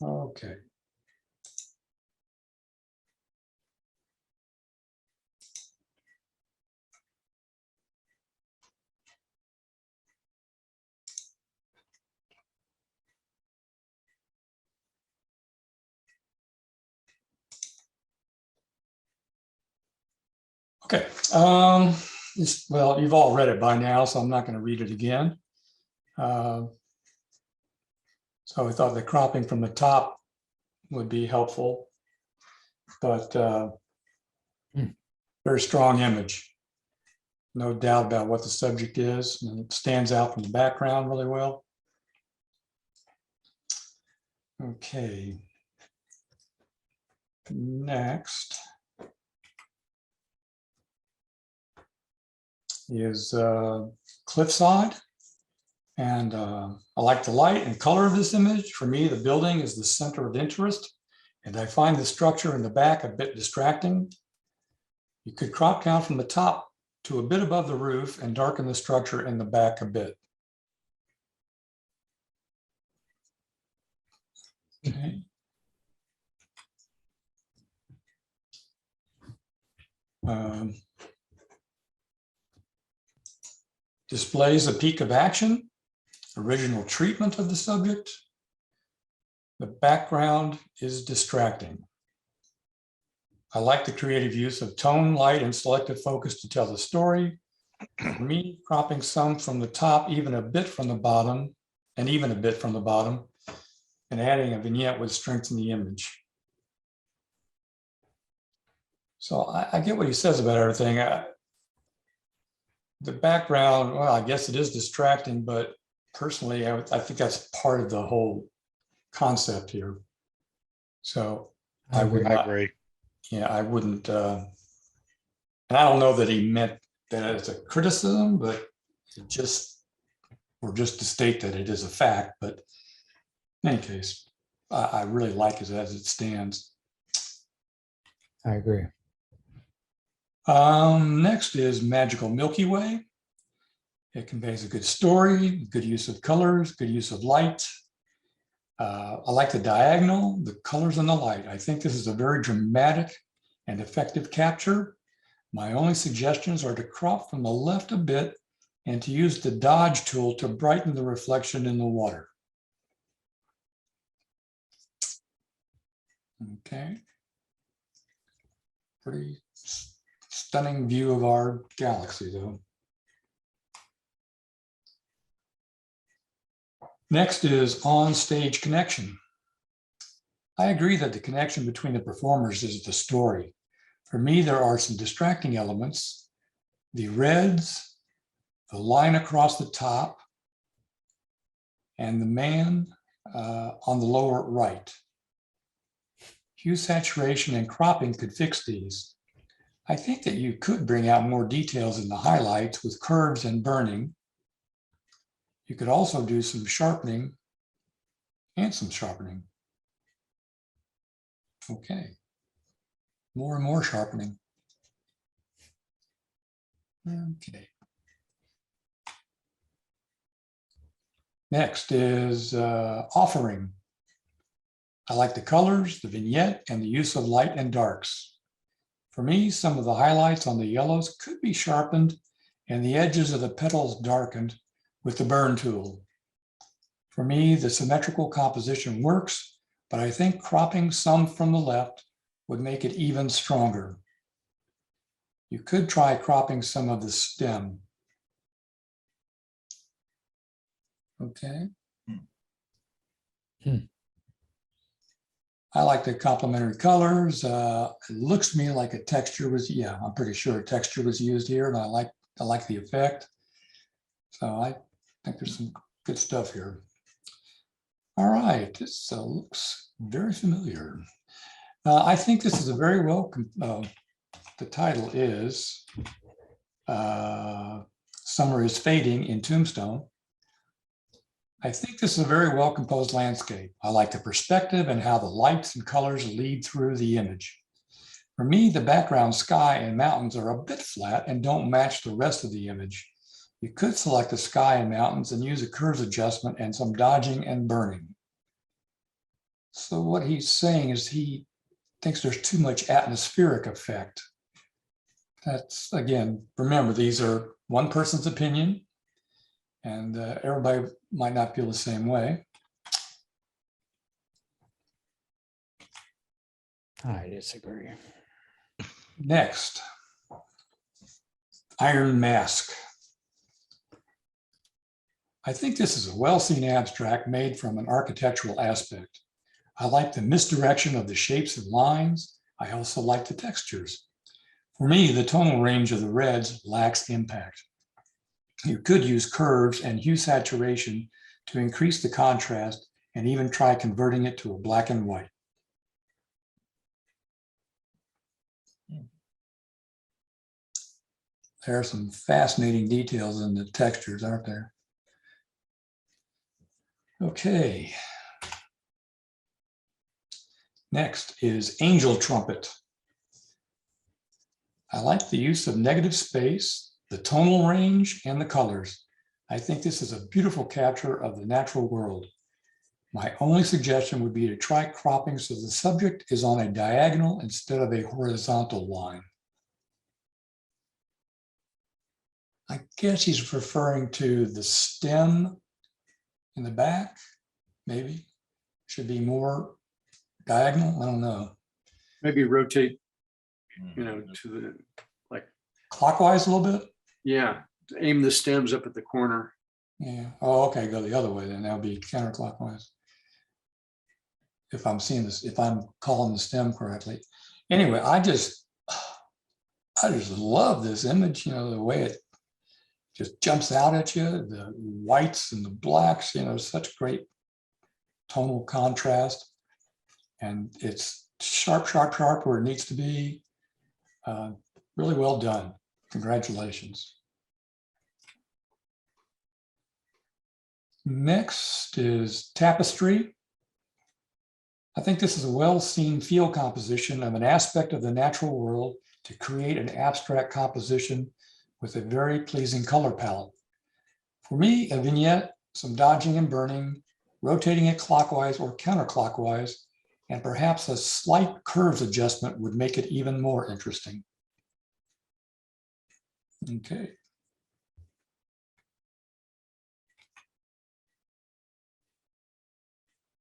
S1: Okay. Okay. Well, you've all read it by now, so I'm not going to read it again. So I thought the cropping from the top would be helpful, but very strong image. No doubt about what the subject is, and it stands out from the background really well. Okay. Next is cliffside. And I like the light and color of this image. For me, the building is the center of interest, and I find the structure in the back a bit distracting. You could crop down from the top to a bit above the roof and darken the structure in the back a bit. Okay. Displays a peak of action, original treatment of the subject. The background is distracting. I like the creative use of tone, light, and selective focus to tell the story. For me, cropping some from the top, even a bit from the bottom, and even a bit from the bottom, and adding a vignette would strengthen the image. So I get what he says about everything. The background, well, I guess it is distracting, but personally, I think that's part of the whole concept here. So I would not,
S3: agree.
S1: yeah, I wouldn't, and I don't know that he meant that it's a criticism, but it just, or just to state that it is a fact, but in any case, I really like it as it stands.
S9: I agree.
S1: Next is Magical Milky Way. It conveys a good story, good use of colors, good use of light. I like the diagonal, the colors and the light. I think this is a very dramatic and effective capture. My only suggestions are to crop from the left a bit and to use the dodge tool to brighten the reflection in the water. Okay. Pretty stunning view of our galaxy though. Next is on-stage connection. I agree that the connection between the performers is the story. For me, there are some distracting elements. The reds, the line across the top, and the man on the lower right. Hue saturation and cropping could fix these. I think that you could bring out more details in the highlights with curves and burning. You could also do some sharpening and some sharpening. Okay. More and more sharpening. Okay. Next is offering. I like the colors, the vignette, and the use of light and darks. For me, some of the highlights on the yellows could be sharpened and the edges of the petals darkened with the burn tool. For me, the symmetrical composition works, but I think cropping some from the left would make it even stronger. You could try cropping some of the stem. Okay. I like the complementary colors. It looks to me like a texture was, yeah, I'm pretty sure a texture was used here, and I like the effect. So I think there's some good stuff here. All right, this looks very familiar. I think this is a very well, the title is Summer is Fading in Tombstone. I think this is a very well composed landscape. I like the perspective and how the lights and colors lead through the image. For me, the background sky and mountains are a bit flat and don't match the rest of the image. You could select the sky and mountains and use a curves adjustment and some dodging and burning. So what he's saying is he thinks there's too much atmospheric effect. That's, again, remember, these are one person's opinion, and everybody might not feel the same way.
S9: I disagree.
S1: Next, Iron Mask. I think this is a well-seen abstract made from an architectural aspect. I like the misdirection of the shapes and lines. I also like the textures. For me, the tonal range of the reds lacks impact. You could use curves and hue saturation to increase the contrast and even try converting it to a black and white. There are some fascinating details in the textures, aren't there? Okay. Next is Angel Trumpet. I like the use of negative space, the tonal range, and the colors. I think this is a beautiful capture of the natural world. My only suggestion would be to try cropping so the subject is on a diagonal instead of a horizontal line. I guess he's referring to the stem in the back, maybe. Should be more diagonal, I don't know.
S2: Maybe rotate, you know, to the, like,
S1: Clockwise a little bit?
S2: yeah, aim the stems up at the corner.
S1: Yeah, oh, okay, go the other way then, that would be counterclockwise. If I'm seeing this, if I'm calling the stem correctly. Anyway, I just love this image, you know, the way it just jumps out at you, the whites and the blacks, you know, such great tonal contrast. And it's sharp, sharp, sharp where it needs to be. Really well done. Congratulations. Next is Tapestry. I think this is a well-seen field composition of an aspect of the natural world to create an abstract composition with a very pleasing color palette. For me, a vignette, some dodging and burning, rotating it clockwise or counterclockwise, and perhaps a slight curves adjustment would make it even more interesting. Okay.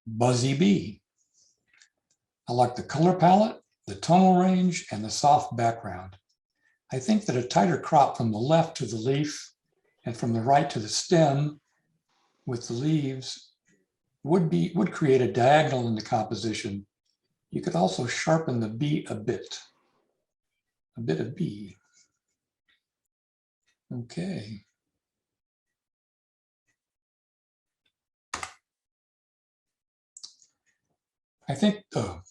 S1: Buzzy Bee. I like the color palette, the tonal range, and the soft background. I think that a tighter crop from the left to the leaf and from the right to the stem with the leaves would create a diagonal in the composition. You could also sharpen the bee a bit of bee. Okay. I think,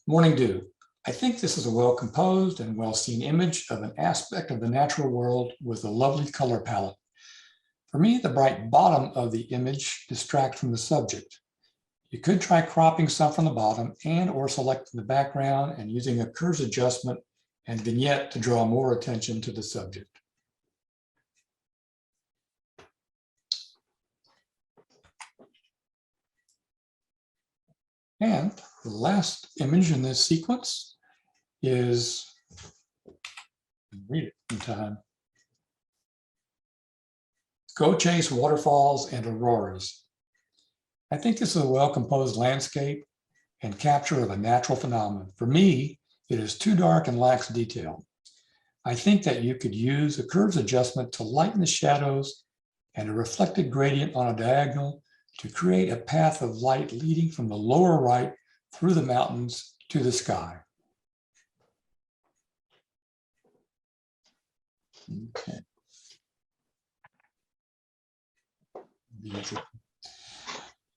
S1: Morning Dew. I think this is a well-composed and well-seen image of an aspect of the natural world with a lovely color palette. For me, the bright bottom of the image distracts from the subject. You could try cropping some from the bottom and or selecting the background and using a curves adjustment and vignette to draw more attention to the subject. And the last image in this sequence is, read it in time. Go chase waterfalls and auroras. I think this is a well-composed landscape and capture of a natural phenomenon. For me, it is too dark and lacks detail. I think that you could use a curves adjustment to lighten the shadows and a reflected gradient on a diagonal to create a path of light leading from the lower right through the mountains to the sky. Okay.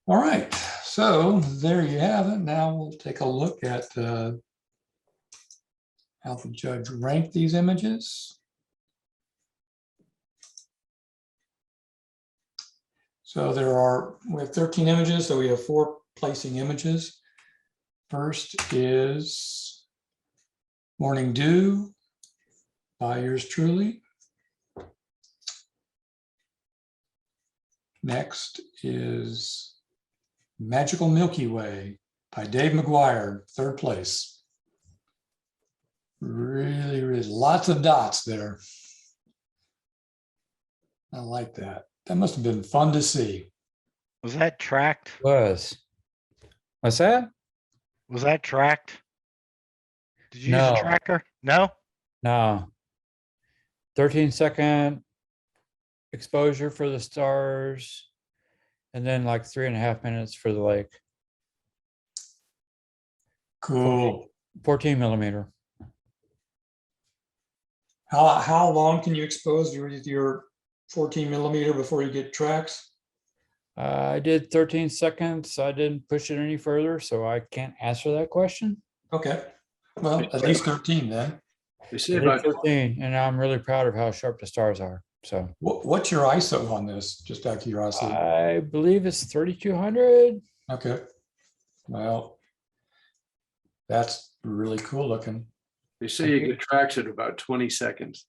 S1: All right, so there you have it. Now we'll take a look at how the judge ranked these images. So we have 13 images, so we have 4 placing images. First is Morning Dew by yours truly. Next is Magical Milky Way by Dave Mcguire, 3rd place. Really, really lots of dots there. I like that. That must have been fun to see.
S3: Was that tracked?
S9: Was. What's that?
S3: Was that tracked? Did you use
S9: No.
S3: a tracker? No?
S9: No. 13-second exposure for the stars, and then like 3.5 minutes for the lake.
S1: Cool.
S9: 14 millimeter.
S1: How long can you expose your 14 millimeter before you get tracks?
S9: I did 13 seconds. I didn't push it any further, so I can't answer that question.
S1: Okay. Well, at least 13 then.
S2: They say
S9: I did
S2: about
S9: 13, and I'm really proud of how sharp the stars are. So
S1: What's your ISO on this? Just out of curiosity.
S9: I believe it's 3200.
S1: Okay. Well, that's really cool looking.
S2: they say you get tracks at about 20 seconds.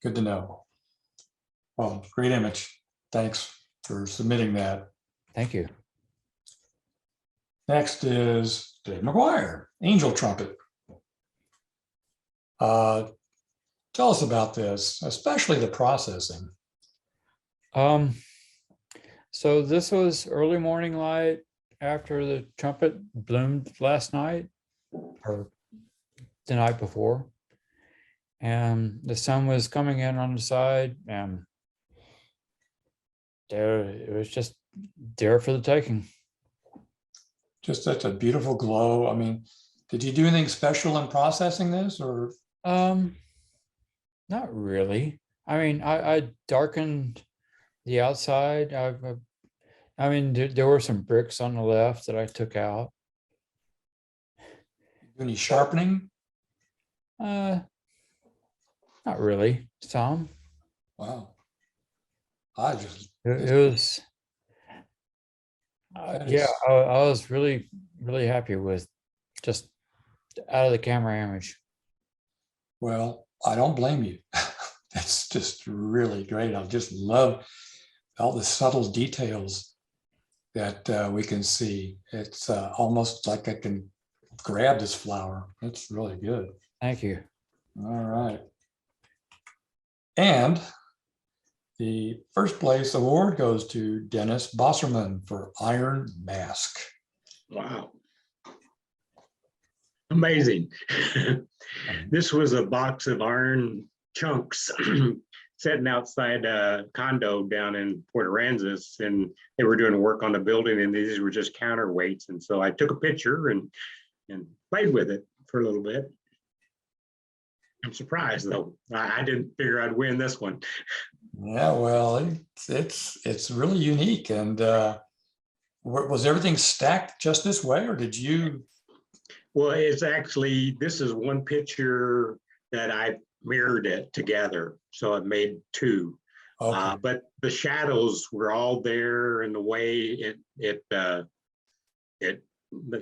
S1: Good to know. Well, great image. Thanks for submitting that.
S9: Thank you.
S1: Next is Dave Mcguire, Angel Trumpet. Tell us about this, especially the processing.
S9: So this was early morning light after the trumpet bloomed last night or the night before. And the sun was coming in on the side, and there it was just there for the taking.
S1: Just such a beautiful glow. I mean, did you do anything special in processing this or?
S9: Not really. I mean, I darkened the outside. I mean, there were some bricks on the left that I took out.
S1: Any sharpening?
S9: Not really. Some.
S1: Wow. I just,
S9: It was.
S1: That
S9: Yeah,
S1: is-
S9: I was really, really happy with just out of the camera image.
S1: well, I don't blame you. That's just really great. I just love all the subtle details that we can see. It's almost like I can grab this flower. It's really good.
S9: Thank you.
S1: All right. And the first place award goes to Dennis Bosserman for Iron Mask.
S10: Wow. Amazing. This was a box of iron chunks sitting outside a condo down in Port Aransas, and they were doing work on the building, and these were just counterweights. And so I took a picture and played with it for a little bit. I'm surprised though. I didn't figure I'd win this one.
S1: Yeah, well, it's really unique. And was everything stacked just this way, or did you?
S10: Well, it's actually, this is one picture that I mirrored it together. So it made two.
S1: Okay.
S10: But the shadows were all there, and the way the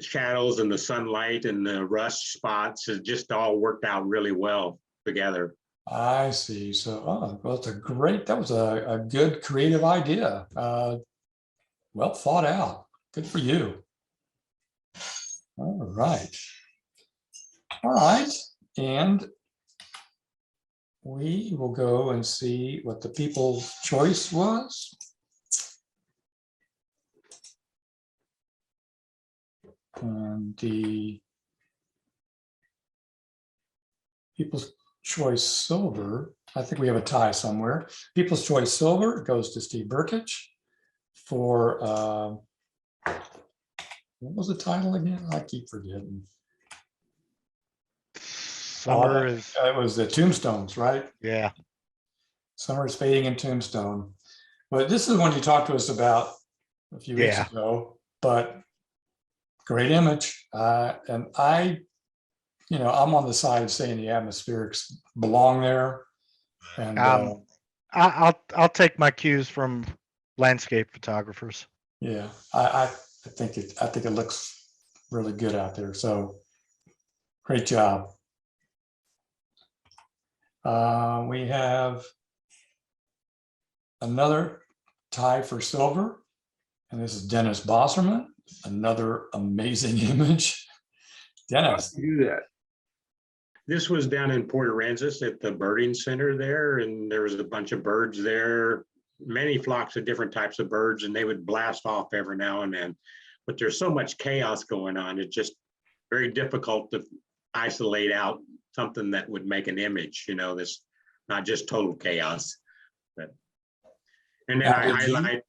S10: shadows and the sunlight and the rust spots, it just all worked out really well together.
S1: I see. So, well, that was a good creative idea. Well thought out. Good for you. All right. All right. And we will go and see what the people's choice was. And the People's Choice Silver, I think we have a tie somewhere. People's Choice Silver goes to Steve Brkich for, what was the title again? I keep forgetting.
S3: Summer is,
S1: It was the Tombstones, right?
S3: yeah.
S1: Summer is Fading in Tombstone. But this is one you talked to us about a few weeks
S3: Yeah.
S1: ago, but great image. And I'm on the side of saying the atmospherics belong there. And
S3: I'll take my cues from landscape photographers.
S1: yeah, I think it looks really good out there. So great job. We have another tie for silver, and this is Dennis Bosserman. Another amazing image. Dennis.
S2: Do that.
S10: This was down in Port Aransas at the birding center there, and there was a bunch of birds there, many flocks of different types of birds, and they would blast off every now and then. But there's so much chaos going on, it's just very difficult to isolate out something that would make an image, this not just total chaos. But and then I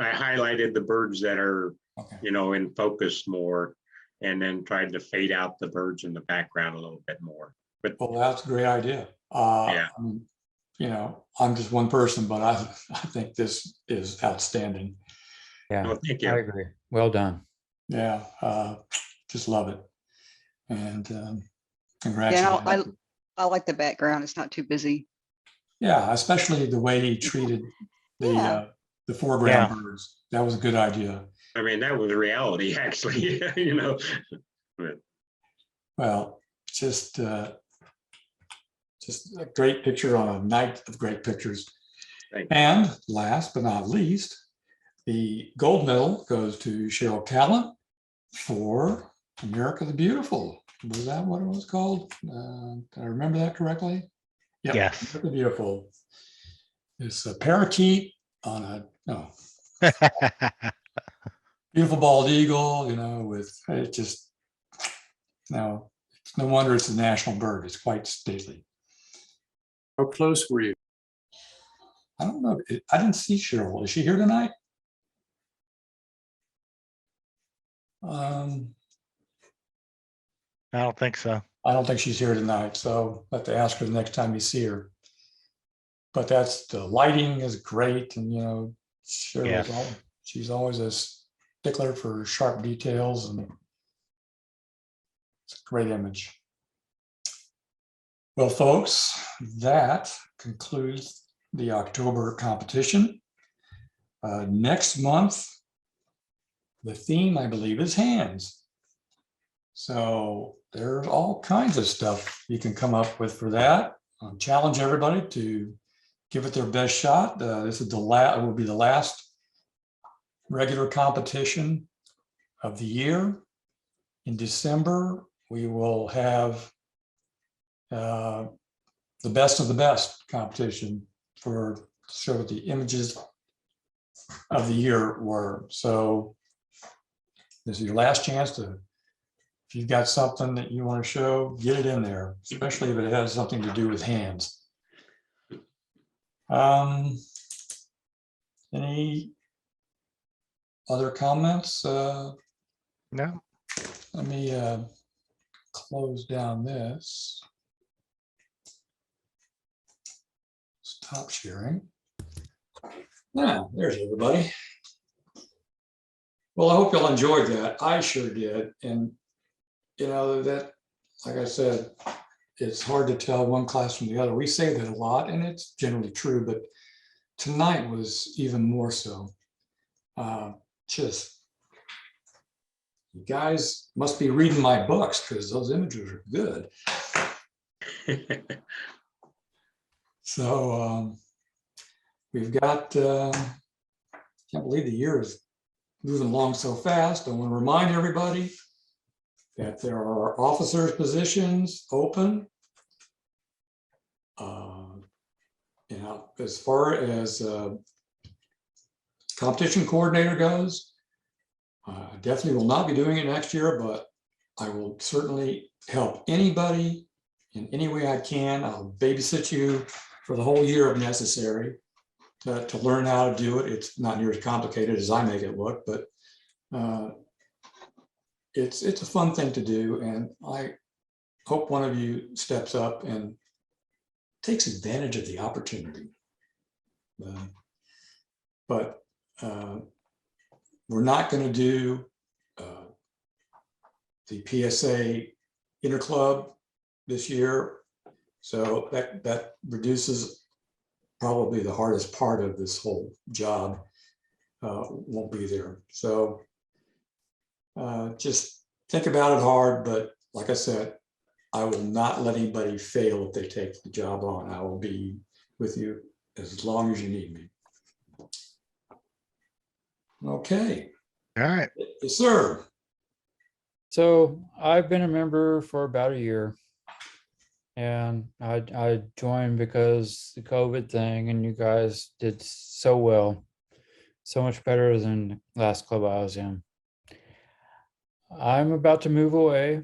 S10: highlighted the birds that are,
S1: Okay.
S10: in focus more, and then tried to fade out the birds in the background a little bit more. But
S1: Well, that's a great idea.
S10: Yeah.
S1: I mean, I'm just one person, but I think this is outstanding.
S9: Yeah,
S10: no, thank
S9: I
S10: you.
S9: agree. Well done.
S1: Yeah, just love it. And
S8: Yeah,
S1: congratulations.
S8: I like the background. It's not too busy.
S1: Yeah, especially the way he treated
S8: Yeah.
S1: the foreground birds. That was a good idea.
S10: I mean, that was reality, actually, But
S1: Well, just a great picture on a night of great pictures.
S10: Thank you.
S1: And last but not least, the gold medal goes to Cheryl Callan for America the Beautiful. Was that what it was called? Did I remember that correctly? Yep,
S3: Yes.
S1: America the Beautiful. It's a parakeet on beautiful bald eagle, with it just, it's no wonder it's a national bird. It's quite stately.
S2: How close were you?
S1: I don't know. I didn't see Cheryl. Is she here tonight?
S3: I don't think so.
S1: I don't think she's here tonight, so I'll have to ask her the next time you see her. But the lighting is great, and Cheryl's she's always a stickler for sharp details, and it's a great image. Well, folks, that concludes the October competition. Next month, the theme, I believe, is hands. So there's all kinds of stuff you can come up with for that. Challenge everybody to give it their best shot. This is will be the last regular competition of the year. In December, we will have the best of the best competition to show what the images of the year were. So this is your last chance to, if you've got something that you want to show, get it in there, especially if it has something to do with hands. Any other comments?
S3: No.
S1: Let me close down this. Stop sharing. Now, there's everybody. Well, I hope y'all enjoyed that. I sure did. And, you know, that, like I said, it's hard to tell one class from the other. We say that a lot, and it's generally true, but tonight was even more so. Just, you guys must be reading my books because those images are good. So we've got, can't believe the year is moving along so fast. I want to remind everybody that there are officers' positions open. You know, as far as competition coordinator goes, I definitely will not be doing it next year, but I will certainly help anybody in any way I can. I'll babysit you for the whole year if necessary to learn how to do it. It's not near as complicated as I make it look, but it's a fun thing to do. And I hope one of you steps up and takes advantage of the opportunity. But we're not going to do the PSA interclub this year. So that reduces probably the hardest part of this whole job. Won't be there. So just think about it hard, but like I said, I will not let anybody fail if they take the job on. I will be with you as long as you need me. Okay.
S3: All right.
S1: Yes, sir.
S9: So I've been a member for about a year, and I joined because the COVID thing, and you guys did so well, so much better than the last club I was in. I'm about to move away,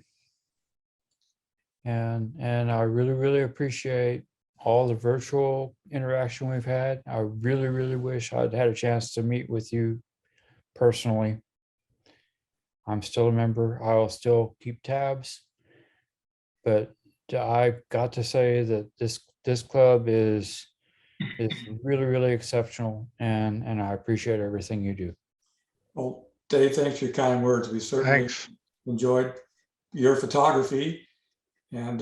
S9: and I really appreciate all the virtual interaction we've had. I really wish I'd had a chance to meet with you personally. I'm still a member. I will still keep tabs, but I got to say that this club is really exceptional, and I appreciate everything you do.
S1: Well, Dave, thanks for your kind words. We certainly enjoyed your photography, and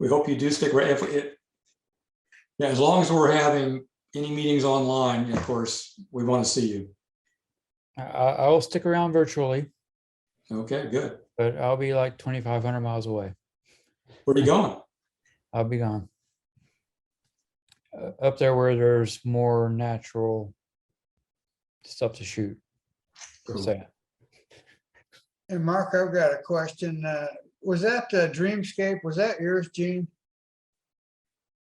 S1: we hope you do stick around. Yeah, as long as we're having any meetings online, of course, we want to see you.
S9: I will stick around virtually.
S1: Okay, good.
S9: But I'll be like 2,500 miles away.
S1: Where are you going?
S9: I'll be gone. Up there where there's more natural stuff to shoot.
S1: Cool.
S6: And Mark, I've got a question. Was that Dreamscape? Was that yours, Gene?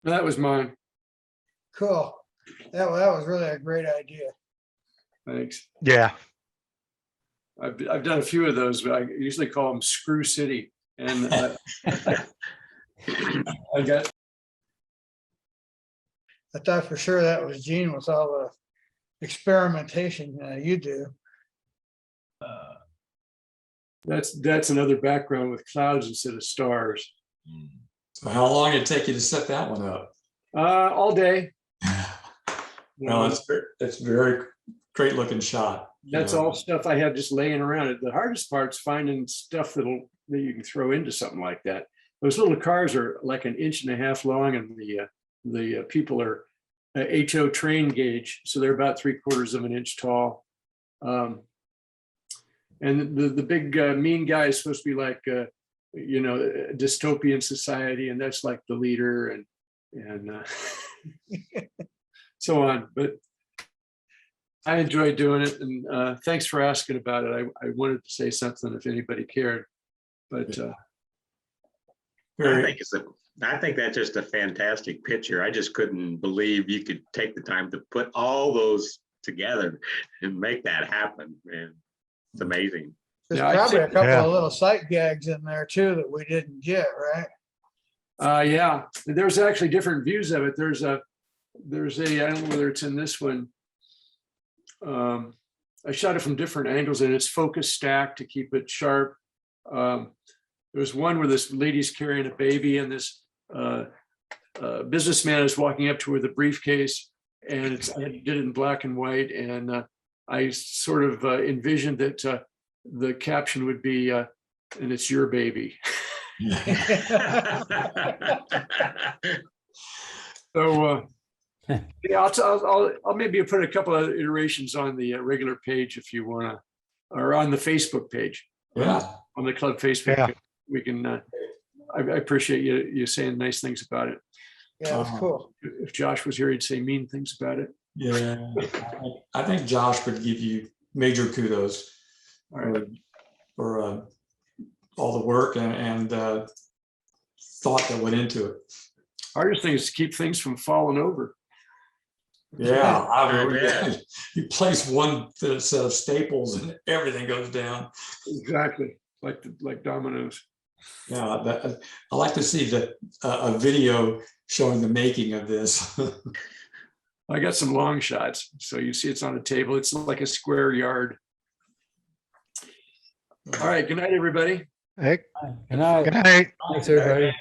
S2: That was mine.
S6: Cool. That was really a great idea.
S2: Thanks.
S3: Yeah.
S2: I've done a few of those, but I usually call them Screw City. And I
S6: thought for sure that was Gene with all the experimentation you do.
S2: that's another background with clouds instead of stars.
S1: So how long did it take you to set that one up?
S2: All day.
S1: Well, it's very great looking shot.
S2: That's all stuff I have just laying around. The hardest part's finding stuff that you can throw into something like that. those little cars are like an inch and a half long, and the people are HO train gauge, so they're about 3/4 of an inch tall. And the big mean guy is supposed to be like a dystopian society, and that's like the leader, and so on. But I enjoyed doing it, and thanks for asking about it. I wanted to say something if anybody cared, but
S10: I think that's just a fantastic picture. I just couldn't believe you could take the time to put all those together and make that happen, man. It's amazing.
S6: There's
S2: Yeah,
S6: probably a couple
S3: Yeah.
S6: of little sight gags in there too that we didn't get, right?
S2: yeah, there's actually different views of it. There's a I don't know whether it's in this one. I shot it from different angles, and it's focus stacked to keep it sharp. There's one where this lady's carrying a baby, and this businessman is walking up to her with a briefcase, and I did it in black and white, and I sort of envisioned that the caption would be, and it's your baby. So yeah, I'll maybe put a couple of iterations on the regular page if you want to, or on the Facebook page.
S1: Yeah.
S2: On the club Facebook
S3: Yeah.
S2: page. We can, I appreciate you saying nice things about it.
S6: Yeah, it's cool.
S2: If Josh was here, he'd say mean things about it.
S1: Yeah, I think Josh would give you major kudos for all the work and thought that went into it.
S2: Hardest thing is to keep things from falling over.
S1: Yeah, you place one set of staples and everything goes down.
S2: Exactly, like dominoes.
S1: Yeah, I like to see a video showing the making of this.
S2: I got some long shots, so you see it's on a table. It's like a square yard. All right, good night, everybody.
S3: Hey,
S9: Good night.
S3: good night.
S9: Thanks, everybody.